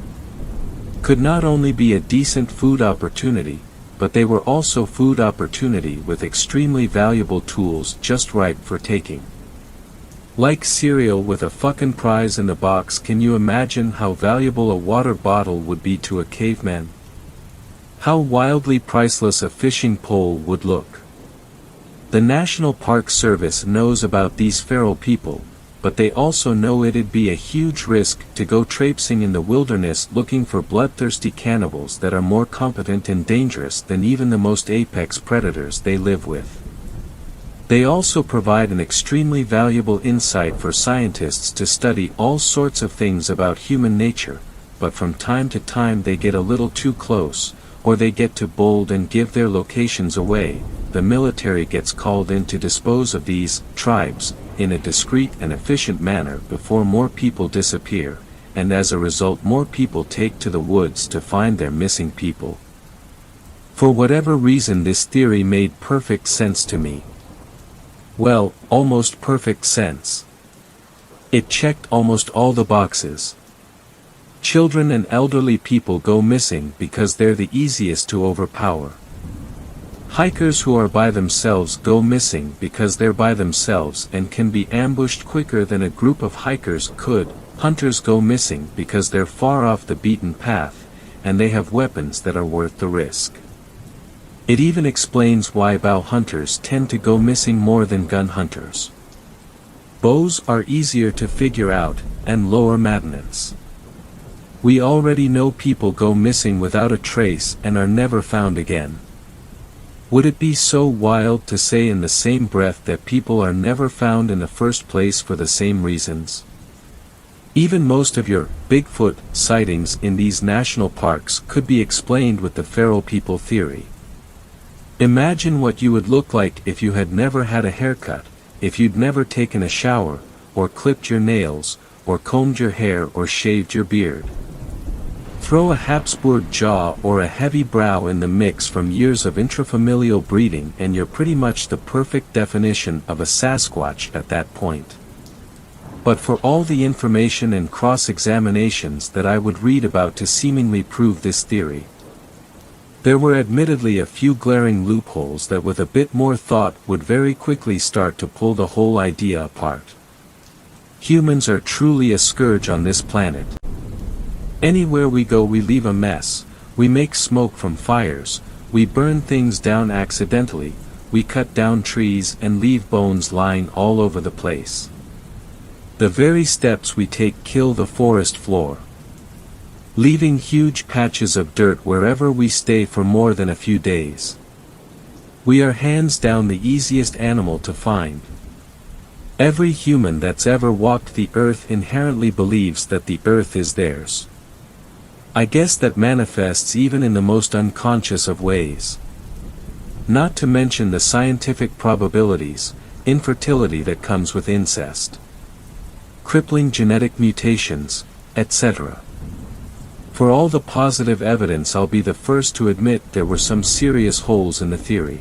could not only be a decent food opportunity, but they were also food opportunity with extremely valuable tools just ripe for taking. Like cereal with a fucking prize in the box. Can you imagine how valuable a water bottle would be to a caveman? How wildly priceless a fishing pole would look. The National Park Service knows about these feral people, but they also know it'd be a huge risk to go traipsing in the wilderness looking for bloodthirsty cannibals that are more competent and dangerous than even the most apex predators they live with. They also provide an extremely valuable insight for scientists to study all sorts of things about human nature, but from time to time they get a little too close, or they get too bold and give their locations away. The military gets called in to dispose of these tribes in a discreet and efficient manner before more people disappear, and as a result more people take to the woods to find their missing people. For whatever reason this theory made perfect sense to me. Well, almost perfect sense. It checked almost all the boxes. Children and elderly people go missing because they're the easiest to overpower. Hikers who are by themselves go missing because they're by themselves and can be ambushed quicker than a group of hikers could. Hunters go missing because they're far off the beaten path, and they have weapons that are worth the risk. It even explains why bow hunters tend to go missing more than gun hunters. Bows are easier to figure out, and lower maintenance. We already know people go missing without a trace and are never found again. Would it be so wild to say in the same breath that people are never found in the first place for the same reasons? Even most of your Bigfoot sightings in these national parks could be explained with the feral people theory. Imagine what you would look like if you had never had a haircut, if you'd never taken a shower, or clipped your nails, or combed your hair or shaved your beard. Throw a Habsburg jaw or a heavy brow in the mix from years of intrafamilial breeding and you're pretty much the perfect definition of a Sasquatch at that point. but for all the information and cross-examinations that I would read about to seemingly prove this theory. There were admittedly a few glaring loopholes that with a bit more thought would very quickly start to pull the whole idea apart. Humans are truly a scourge on this planet. Anywhere we go we leave a mess, we make smoke from fires, we burn things down accidentally, we cut down trees and leave bones lying all over the place. The very steps we take kill the forest floor, leaving huge patches of dirt wherever we stay for more than a few days. We are hands down the easiest animal to find. Every human that's ever walked the earth inherently believes that the earth is theirs. I guess that manifests even in the most unconscious of ways. Not to mention the scientific probabilities, infertility that comes with incest, crippling genetic mutations, etc. For all the positive evidence, I'll be the first to admit there were some serious holes in the theory.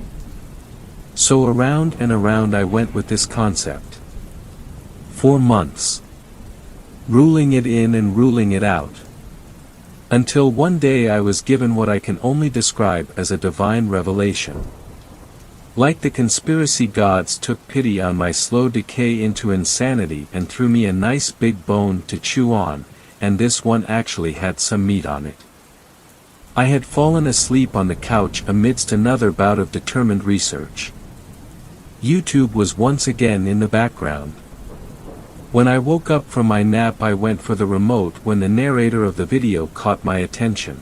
So around and around I went with this concept. 4 months. Ruling it in and ruling it out. Until one day I was given what I can only describe as a divine revelation. Like the conspiracy gods took pity on my slow decay into insanity and threw me a nice big bone to chew on, and this one actually had some meat on it. I had fallen asleep on the couch amidst another bout of determined research. YouTube was once again in the background. When I woke up from my nap I went for the remote when the narrator of the video caught my attention.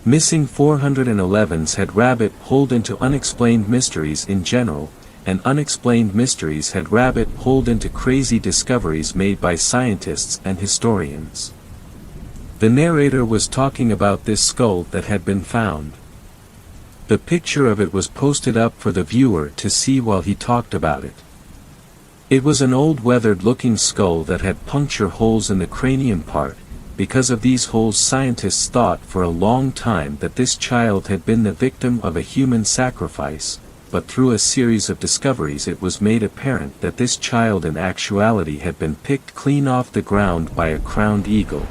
Missing 411s had rabbit holed into unexplained mysteries in general, and unexplained mysteries had rabbit holed into crazy discoveries made by scientists and historians. The narrator was talking about this skull that had been found. The picture of it was posted up for the viewer to see while he talked about it. It was an old weathered-looking skull that had puncture holes in the cranium part. Because of these holes, scientists thought for a long time that this child had been the victim of a human sacrifice, but through a series of discoveries it was made apparent that this child in actuality had been picked clean off the ground by a crowned eagle.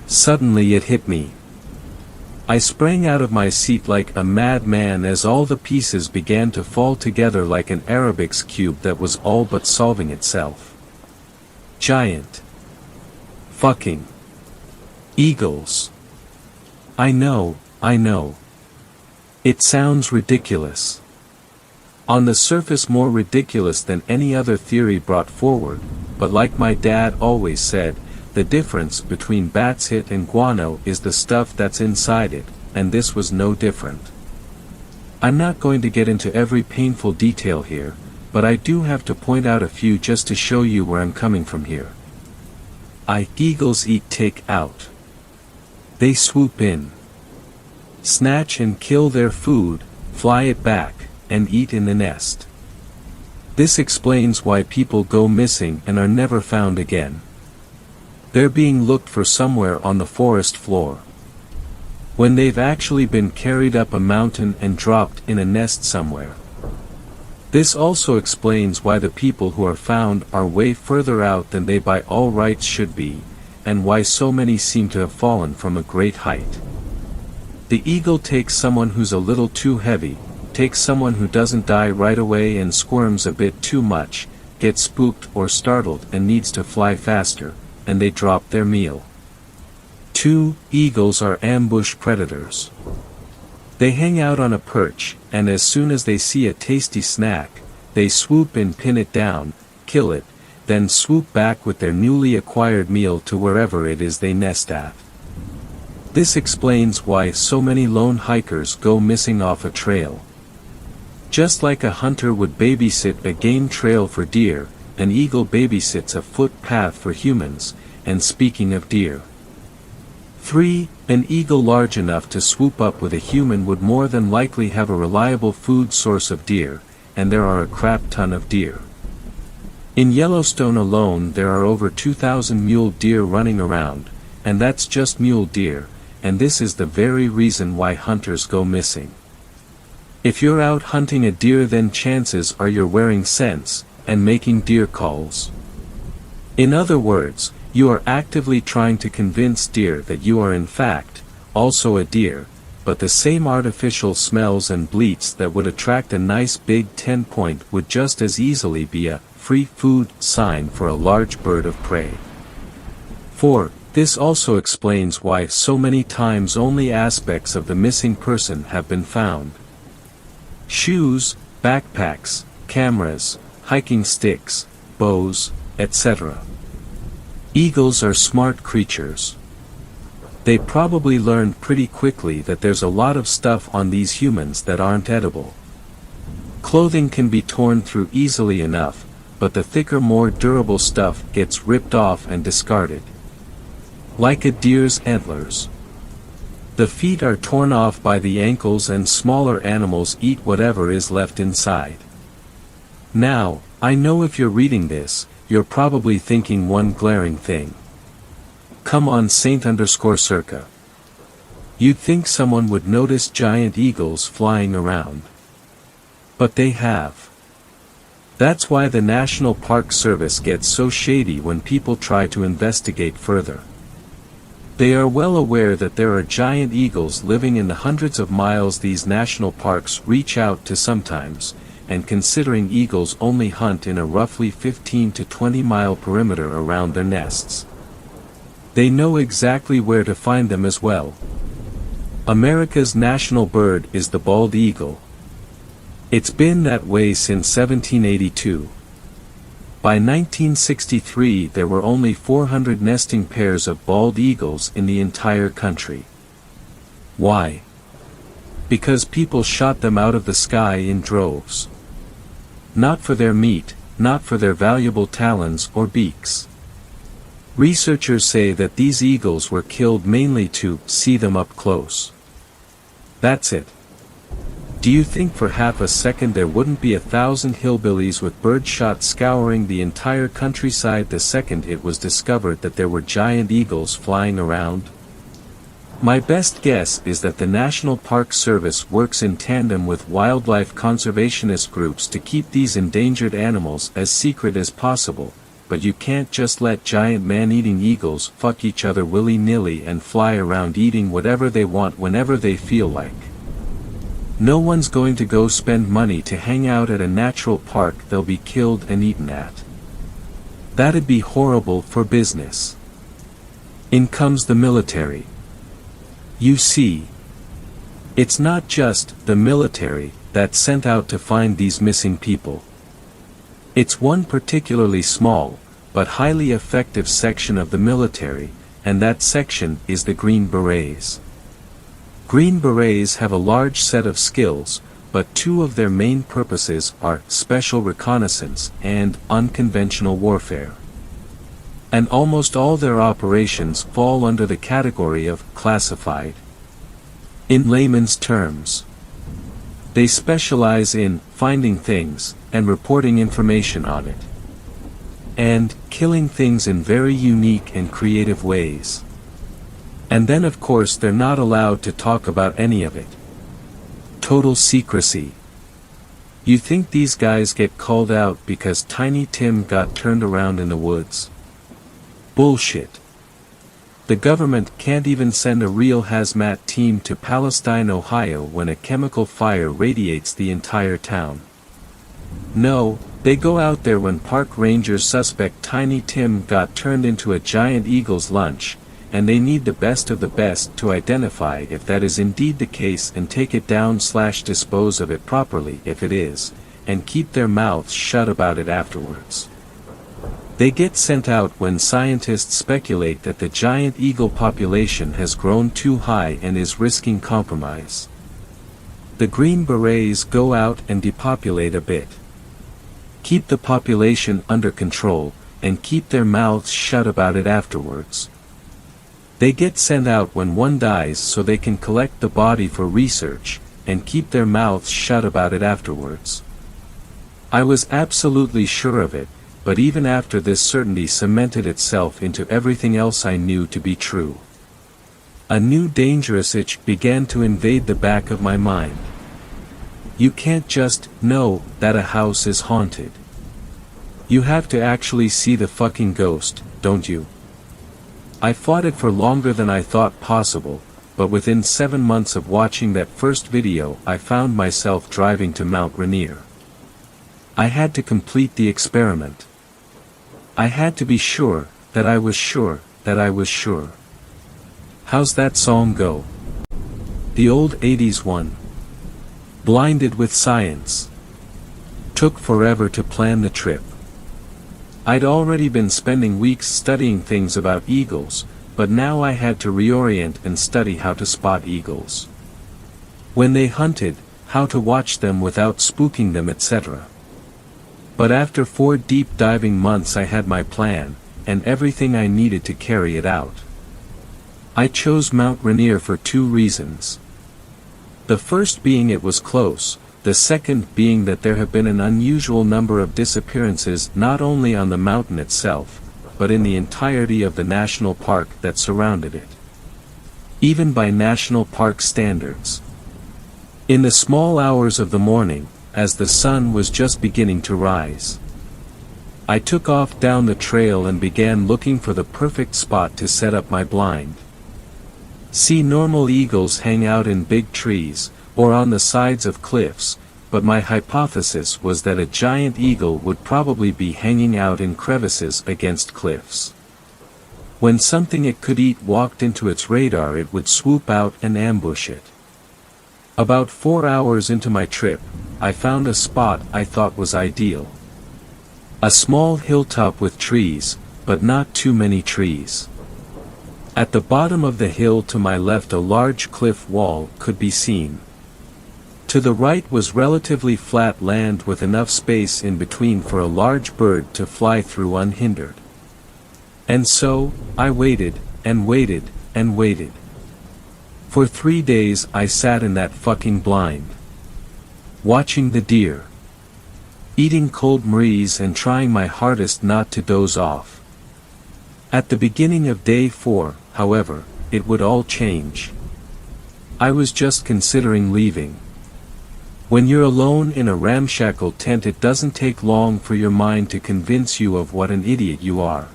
Suddenly it hit me. I sprang out of my seat like a madman as all the pieces began to fall together like an Arabic's cube that was all but solving itself. Giant fucking eagles. I know. It sounds ridiculous. On the surface more ridiculous than any other theory brought forward, but like my dad always said, the difference between bat's hit and guano is the stuff that's inside it, and this was no different. I'm not going to get into every painful detail here, but I do have to point out a few just to show you where I'm coming from here. Eagles eat take out. They swoop in, snatch and kill their food, fly it back, and eat in the nest. This explains why people go missing and are never found again. They're being looked for somewhere on the forest floor, when they've actually been carried up a mountain and dropped in a nest somewhere. This also explains why the people who are found are way further out than they by all rights should be, and why so many seem to have fallen from a great height. The eagle takes someone who's a little too heavy, takes someone who doesn't die right away and squirms a bit too much, gets spooked or startled and needs to fly faster, and they drop their meal. 2. Eagles are ambush predators. They hang out on a perch, and as soon as they see a tasty snack, they swoop and pin it down, kill it, then swoop back with their newly acquired meal to wherever it is they nest at. This explains why so many lone hikers go missing off a trail. Just like a hunter would babysit a game trail for deer, an eagle babysits a footpath for humans, and speaking of deer. 3. An eagle large enough to swoop up with a human would more than likely have a reliable food source of deer, and there are a crap ton of deer. In Yellowstone alone there are over 2,000 mule deer running around, and that's just mule deer, and this is the very reason why hunters go missing. If you're out hunting a deer, then chances are you're wearing scents, and making deer calls. In other words, you are actively trying to convince deer that you are in fact, also a deer, but the same artificial smells and bleats that would attract a nice big 10-point would just as easily be a free food sign for a large bird of prey. 4. This also explains why so many times only aspects of the missing person have been found. Shoes, backpacks, cameras, hiking sticks, bows, etc. Eagles are smart creatures. They probably learned pretty quickly that there's a lot of stuff on these humans that aren't edible. Clothing can be torn through easily enough, but the thicker, more durable stuff gets ripped off and discarded. Like a deer's antlers. The feet are torn off by the ankles and smaller animals eat whatever is left inside. Now, I know if you're reading this, you're probably thinking one glaring thing. Come on Saint_Circa. You'd think someone would notice giant eagles flying around. But they have. That's why the National Park Service gets so shady when people try to investigate further. They are well aware that there are giant eagles living in the hundreds of miles these national parks reach out to sometimes, and considering eagles only hunt in a roughly 15 to 20 mile perimeter around their nests. They know exactly where to find them as well. America's national bird is the bald eagle. It's been that way since 1782. By 1963 there were only 400 nesting pairs of bald eagles in the entire country. Why? Because people shot them out of the sky in droves. Not for their meat, not for their valuable talons or beaks. Researchers say that these eagles were killed mainly to see them up close. That's it. Do you think for half a second there wouldn't be 1,000 hillbillies with birdshot scouring the entire countryside the second it was discovered that there were giant eagles flying around? My best guess is that the National Park Service works in tandem with wildlife conservationist groups to keep these endangered animals as secret as possible, but you can't just let giant man-eating eagles fuck each other willy-nilly and fly around eating whatever they want whenever they feel like. No one's going to go spend money to hang out at a natural park they'll be killed and eaten at. That'd be horrible for business. In comes the military. You see, it's not just the military that's sent out to find these missing people. It's one particularly small, but highly effective section of the military, and that section is the Green Berets. Green Berets have a large set of skills, but two of their main purposes are special reconnaissance and unconventional warfare. And almost all their operations fall under the category of classified. In layman's terms, they specialize in finding things and reporting information on it. And killing things in very unique and creative ways. And then of course they're not allowed to talk about any of it. Total secrecy. You think these guys get called out because Tiny Tim got turned around in the woods? Bullshit. The government can't even send a real hazmat team to Palestine, Ohio when a chemical fire radiates the entire town. No, they go out there when park rangers suspect Tiny Tim got turned into a giant eagle's lunch, and they need the best of the best to identify if that is indeed the case and take it down/dispose of it properly if it is, and keep their mouths shut about it afterwards. They get sent out when scientists speculate that the giant eagle population has grown too high and is risking compromise. The Green Berets go out and depopulate a bit. Keep the population under control, and keep their mouths shut about it afterwards. They get sent out when one dies so they can collect the body for research, and keep their mouths shut about it afterwards. I was absolutely sure of it, but even after this certainty cemented itself into everything else I knew to be true. A new dangerous itch began to invade the back of my mind. You can't just know that a house is haunted. You have to actually see the fucking ghost, don't you? I fought it for longer than I thought possible, but within 7 months of watching that first video I found myself driving to Mount Rainier. I had to complete the experiment. I had to be sure, that I was sure, that I was sure. How's that song go? The old 80s one. Blinded with science. Took forever to plan the trip. I'd already been spending weeks studying things about eagles, but now I had to reorient and study how to spot eagles. When they hunted, how to watch them without spooking them, etc. But after 4 deep diving months I had my plan, and everything I needed to carry it out. I chose Mount Rainier for 2 reasons. The first being it was close, the second being that there have been an unusual number of disappearances not only on the mountain itself, but in the entirety of the national park that surrounded it. Even by national park standards. In the small hours of the morning, as the sun was just beginning to rise, I took off down the trail and began looking for the perfect spot to set up my blind. See, normal eagles hang out in big trees, or on the sides of cliffs, but my hypothesis was that a giant eagle would probably be hanging out in crevices against cliffs. When something it could eat walked into its radar, it would swoop out and ambush it. About 4 hours into my trip, I found a spot I thought was ideal. A small hilltop with trees, but not too many trees. At the bottom of the hill to my left a large cliff wall could be seen. To the right was relatively flat land with enough space in between for a large bird to fly through unhindered. And so, I waited, and waited, and waited. For 3 days I sat in that fucking blind. Watching the deer. Eating cold maize and trying my hardest not to doze off. At the beginning of day 4, however, it would all change. I was just considering leaving. When you're alone in a ramshackle tent, it doesn't take long for your mind to convince you of what an idiot you are.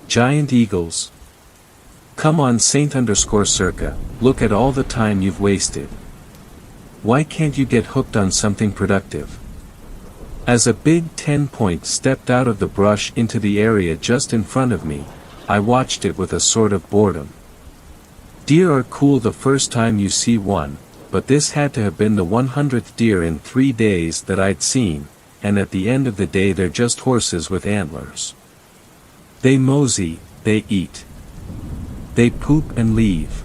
Giant eagles. Come on, Saint_Circa, look at all the time you've wasted. Why can't you get hooked on something productive? As a big 10-point stepped out of the brush into the area just in front of me, I watched it with a sort of boredom. Deer are cool the first time you see one, but this had to have been the 100th deer in 3 days that I'd seen, and at the end of the day they're just horses with antlers. They mosey, they eat. They poop and leave.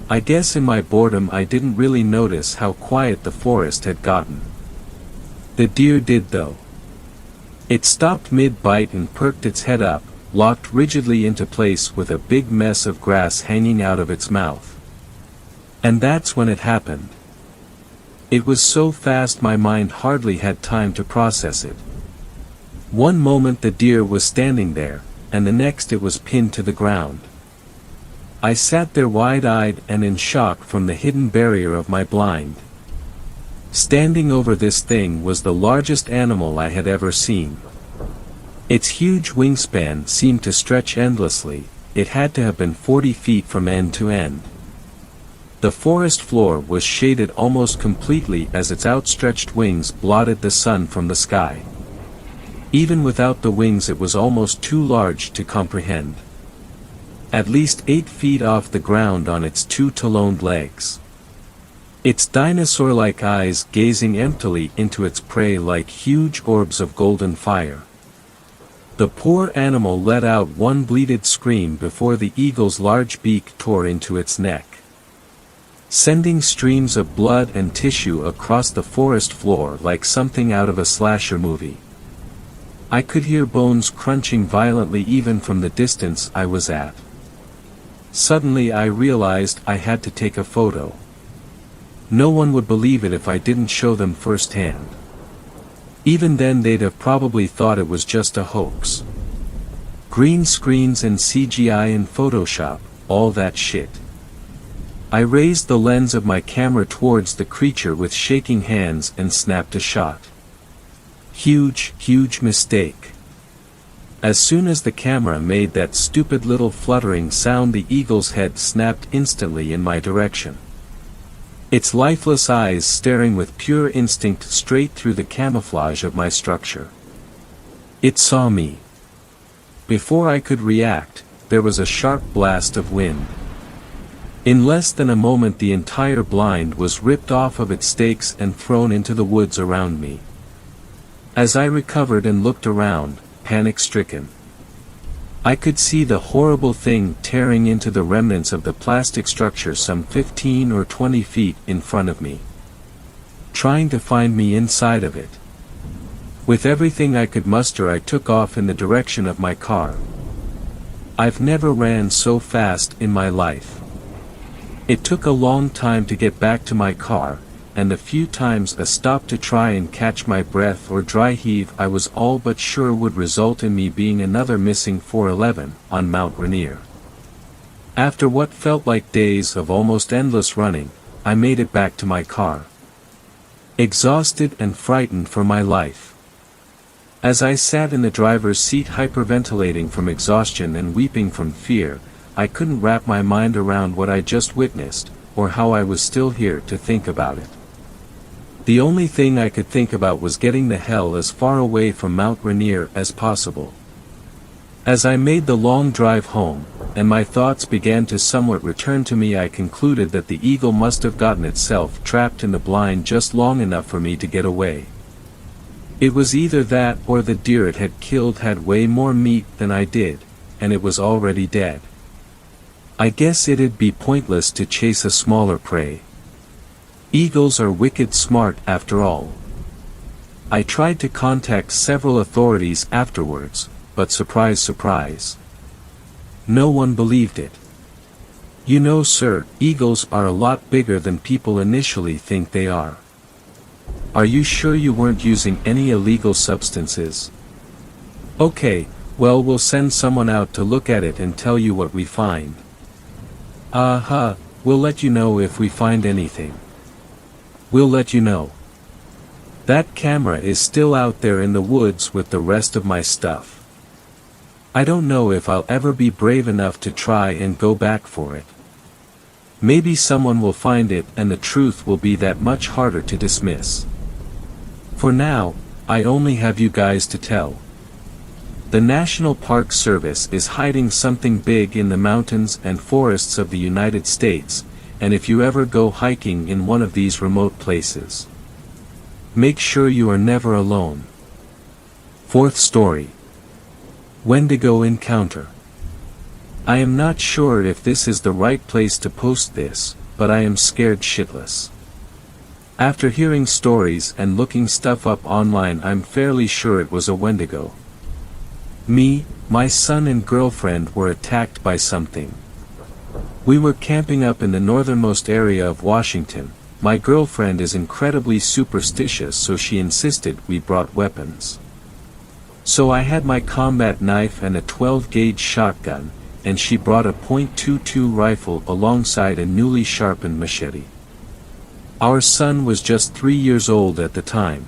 I guess in my boredom I didn't really notice how quiet the forest had gotten. The deer did though. It stopped mid-bite and perked its head up, locked rigidly into place with a big mess of grass hanging out of its mouth. And that's when it happened. It was so fast my mind hardly had time to process it. One moment the deer was standing there, and the next it was pinned to the ground. I sat there wide-eyed and in shock from the hidden barrier of my blind. Standing over this thing was the largest animal I had ever seen. Its huge wingspan seemed to stretch endlessly. It had to have been 40 feet from end to end. The forest floor was shaded almost completely as its outstretched wings blotted the sun from the sky. Even without the wings it was almost too large to comprehend. At least 8 feet off the ground on its 2 taloned legs. Its dinosaur-like eyes gazing emptily into its prey like huge orbs of golden fire. The poor animal let out one bleated scream before the eagle's large beak tore into its neck, sending streams of blood and tissue across the forest floor like something out of a slasher movie. I could hear bones crunching violently even from the distance I was at. Suddenly I realized I had to take a photo. No one would believe it if I didn't show them firsthand. Even then they'd have probably thought it was just a hoax. Green screens and CGI and Photoshop, all that shit. I raised the lens of my camera towards the creature with shaking hands and snapped a shot. Huge mistake. As soon as the camera made that stupid little fluttering sound, the eagle's head snapped instantly in my direction. Its lifeless eyes staring with pure instinct straight through the camouflage of my structure. It saw me. Before I could react, there was a sharp blast of wind. In less than a moment the entire blind was ripped off of its stakes and thrown into the woods around me. As I recovered and looked around, panic-stricken, I could see the horrible thing tearing into the remnants of the plastic structure some 15 or 20 feet in front of me, trying to find me inside of it. With everything I could muster, I took off in the direction of my car. I've never ran so fast in my life. It took a long time to get back to my car, and the few times I stopped to try and catch my breath or dry heave I was all but sure would result in me being another missing 411 on Mount Rainier. After what felt like days of almost endless running, I made it back to my car, exhausted and frightened for my life. As I sat in the driver's seat hyperventilating from exhaustion and weeping from fear, I couldn't wrap my mind around what I just witnessed, or how I was still here to think about it. The only thing I could think about was getting the hell as far away from Mount Rainier as possible. As I made the long drive home, and my thoughts began to somewhat return to me, I concluded that the eagle must have gotten itself trapped in the blind just long enough for me to get away. It was either that or the deer it had killed had way more meat than I did, and it was already dead. I guess it'd be pointless to chase a smaller prey. Eagles are wicked smart after all. I tried to contact several authorities afterwards, but surprise, no one believed it. You know, sir, eagles are a lot bigger than people initially think they are. Are you sure you weren't using any illegal substances? Okay, well, we'll send someone out to look at it and tell you what we find. We'll let you know if we find anything. We'll let you know. That camera is still out there in the woods with the rest of my stuff. I don't know if I'll ever be brave enough to try and go back for it. Maybe someone will find it and the truth will be that much harder to dismiss. For now, I only have you guys to tell. The National Park Service is hiding something big in the mountains and forests of the United States, and if you ever go hiking in one of these remote places, make sure you are never alone. Fourth story. Wendigo encounter. I am not sure if this is the right place to post this, but I am scared shitless. After hearing stories and looking stuff up online, I'm fairly sure it was a Wendigo. Me, my son and girlfriend were attacked by something. We were camping up in the northernmost area of Washington. My girlfriend is incredibly superstitious, so she insisted we brought weapons. So I had my combat knife and a 12-gauge shotgun, and she brought a .22 rifle alongside a newly sharpened machete. Our son was just 3 years old at the time.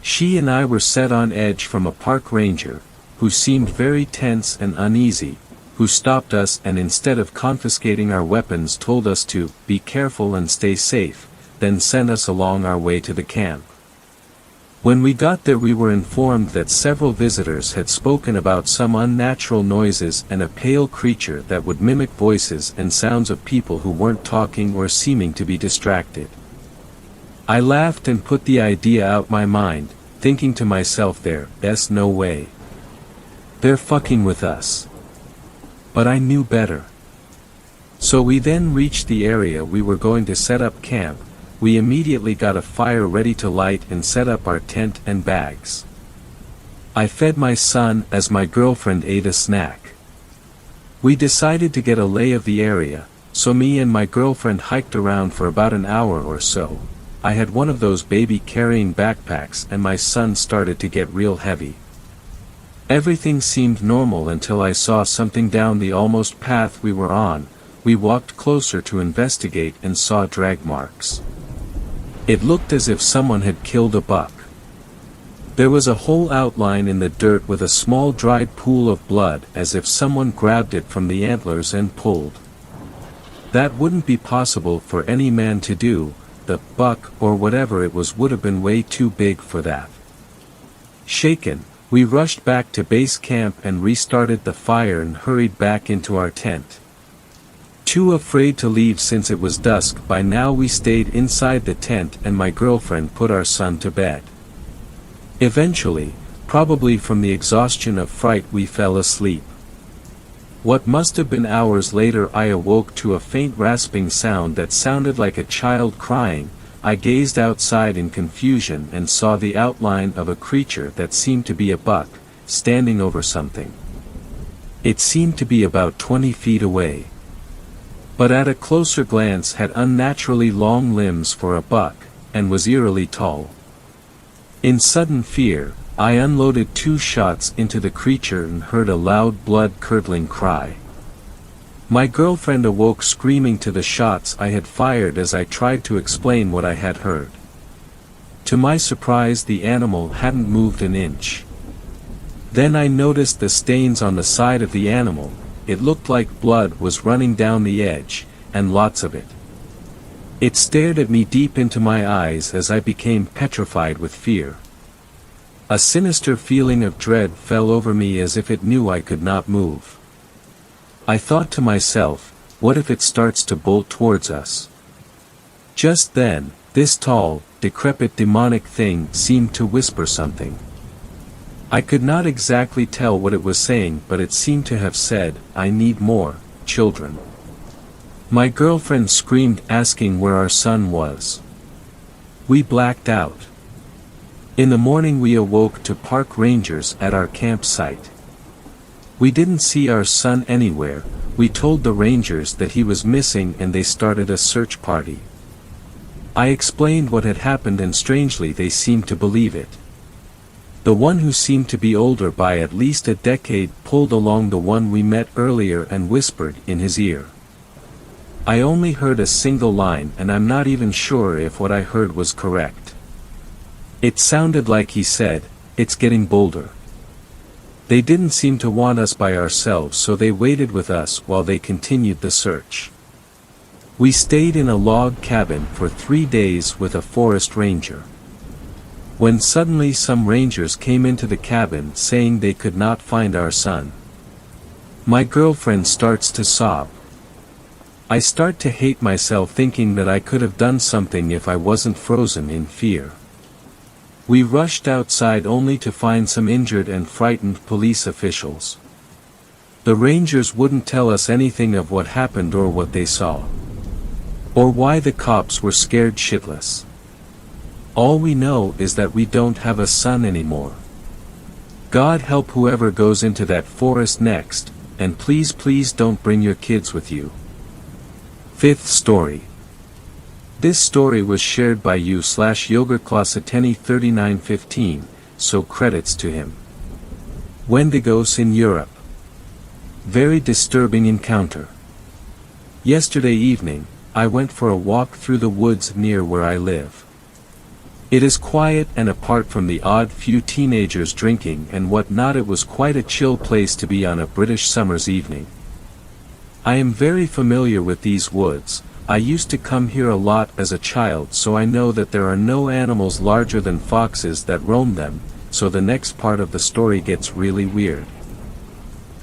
She and I were set on edge from a park ranger, who seemed very tense and uneasy, who stopped us and instead of confiscating our weapons told us to be careful and stay safe, then sent us along our way to the camp. When we got there, we were informed that several visitors had spoken about some unnatural noises and a pale creature that would mimic voices and sounds of people who weren't talking or seeming to be distracted. I laughed and put the idea out my mind, thinking to myself, there's no way. They're fucking with us. But I knew better. So we then reached the area we were going to set up camp. We immediately got a fire ready to light and set up our tent and bags. I fed my son as my girlfriend ate a snack. We decided to get a lay of the area, so me and my girlfriend hiked around for about an hour or so. I had one of those baby carrying backpacks and my son started to get real heavy. Everything seemed normal until I saw something down the almost path we were on. We walked closer to investigate and saw drag marks. It looked as if someone had killed a buck. There was a whole outline in the dirt with a small dried pool of blood as if someone grabbed it from the antlers and pulled. That wouldn't be possible for any man to do, the buck or whatever it was would have been way too big for that. Shaken, we rushed back to base camp and restarted the fire and hurried back into our tent. Too afraid to leave since it was dusk by now, we stayed inside the tent and my girlfriend put our son to bed. Eventually, probably from the exhaustion of fright, we fell asleep. What must have been hours later, I awoke to a faint rasping sound that sounded like a child crying. I gazed outside in confusion and saw the outline of a creature that seemed to be a buck, standing over something. It seemed to be about 20 feet away, but at a closer glance had unnaturally long limbs for a buck, and was eerily tall. In sudden fear, I unloaded 2 shots into the creature and heard a loud blood-curdling cry. My girlfriend awoke screaming to the shots I had fired as I tried to explain what I had heard. To my surprise, the animal hadn't moved an inch. Then I noticed the stains on the side of the animal. It looked like blood was running down the edge, and lots of it. It stared at me deep into my eyes as I became petrified with fear. A sinister feeling of dread fell over me as if it knew I could not move. I thought to myself, what if it starts to bolt towards us? Just then, this tall, decrepit demonic thing seemed to whisper something. I could not exactly tell what it was saying, but it seemed to have said, "I need more children." My girlfriend screamed, asking where our son was. We blacked out. In the morning we awoke to park rangers at our campsite. We didn't see our son anywhere. We told the rangers that he was missing and they started a search party. I explained what had happened and strangely they seemed to believe it. The one who seemed to be older by at least a decade pulled along the one we met earlier and whispered in his ear. I only heard a single line and I'm not even sure if what I heard was correct. It sounded like he said, "It's getting bolder." They didn't seem to want us by ourselves, so they waited with us while they continued the search. We stayed in a log cabin for 3 days with a forest ranger. When suddenly some rangers came into the cabin saying they could not find our son. My girlfriend starts to sob. I start to hate myself, thinking that I could have done something if I wasn't frozen in fear. We rushed outside only to find some injured and frightened police officials. The rangers wouldn't tell us anything of what happened or what they saw, or why the cops were scared shitless. All we know is that we don't have a son anymore. God help whoever goes into that forest next, and please don't bring your kids with you. 5th story. This story was shared by you/yogurtclassateni3915, so credits to him. Wendigos in Europe. Very disturbing encounter. Yesterday evening, I went for a walk through the woods near where I live. It is quiet and apart from the odd few teenagers drinking and whatnot, it was quite a chill place to be on a British summer's evening. I am very familiar with these woods. I used to come here a lot as a child, so I know that there are no animals larger than foxes that roam them, so the next part of the story gets really weird.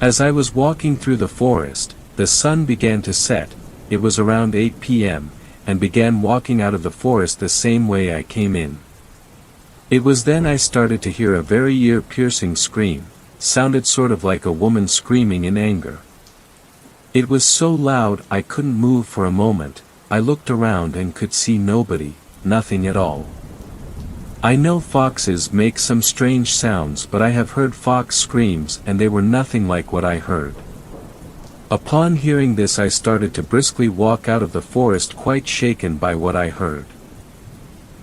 As I was walking through the forest, the sun began to set. It was around 8 p.m., and began walking out of the forest the same way I came in. It was then I started to hear a very ear-piercing scream. Sounded sort of like a woman screaming in anger. It was so loud I couldn't move for a moment. I looked around and could see nobody, nothing at all. I know foxes make some strange sounds, but I have heard fox screams and they were nothing like what I heard. Upon hearing this, I started to briskly walk out of the forest, quite shaken by what I heard.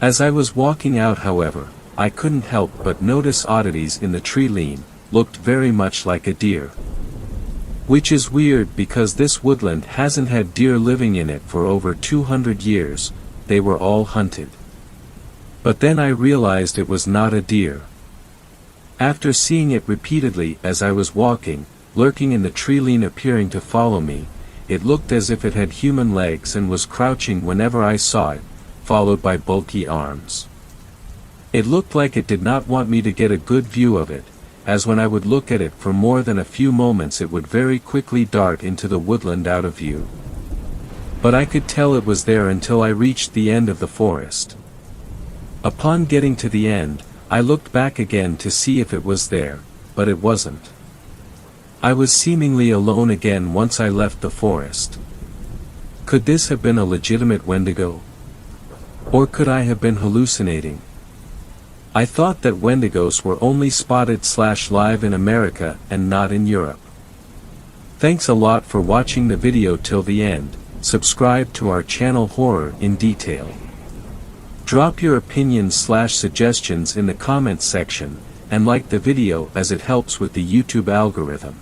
As I was walking out, however, I couldn't help but notice oddities in the tree line. Looked very much like a deer. Which is weird because this woodland hasn't had deer living in it for over 200 years, they were all hunted. But then I realized it was not a deer. After seeing it repeatedly as I was walking, lurking in the tree-line appearing to follow me, it looked as if it had human legs and was crouching whenever I saw it, followed by bulky arms. It looked like it did not want me to get a good view of it, as when I would look at it for more than a few moments it would very quickly dart into the woodland out of view. But I could tell it was there until I reached the end of the forest. Upon getting to the end, I looked back again to see if it was there, but it wasn't. I was seemingly alone again once I left the forest. Could this have been a legitimate Wendigo? Or could I have been hallucinating? I thought that Wendigos were only spotted/live in America and not in Europe. Thanks a lot for watching the video till the end. Subscribe to our channel Horror in Detail. Drop your opinions/suggestions in the comments section, and like the video as it helps with the YouTube algorithm.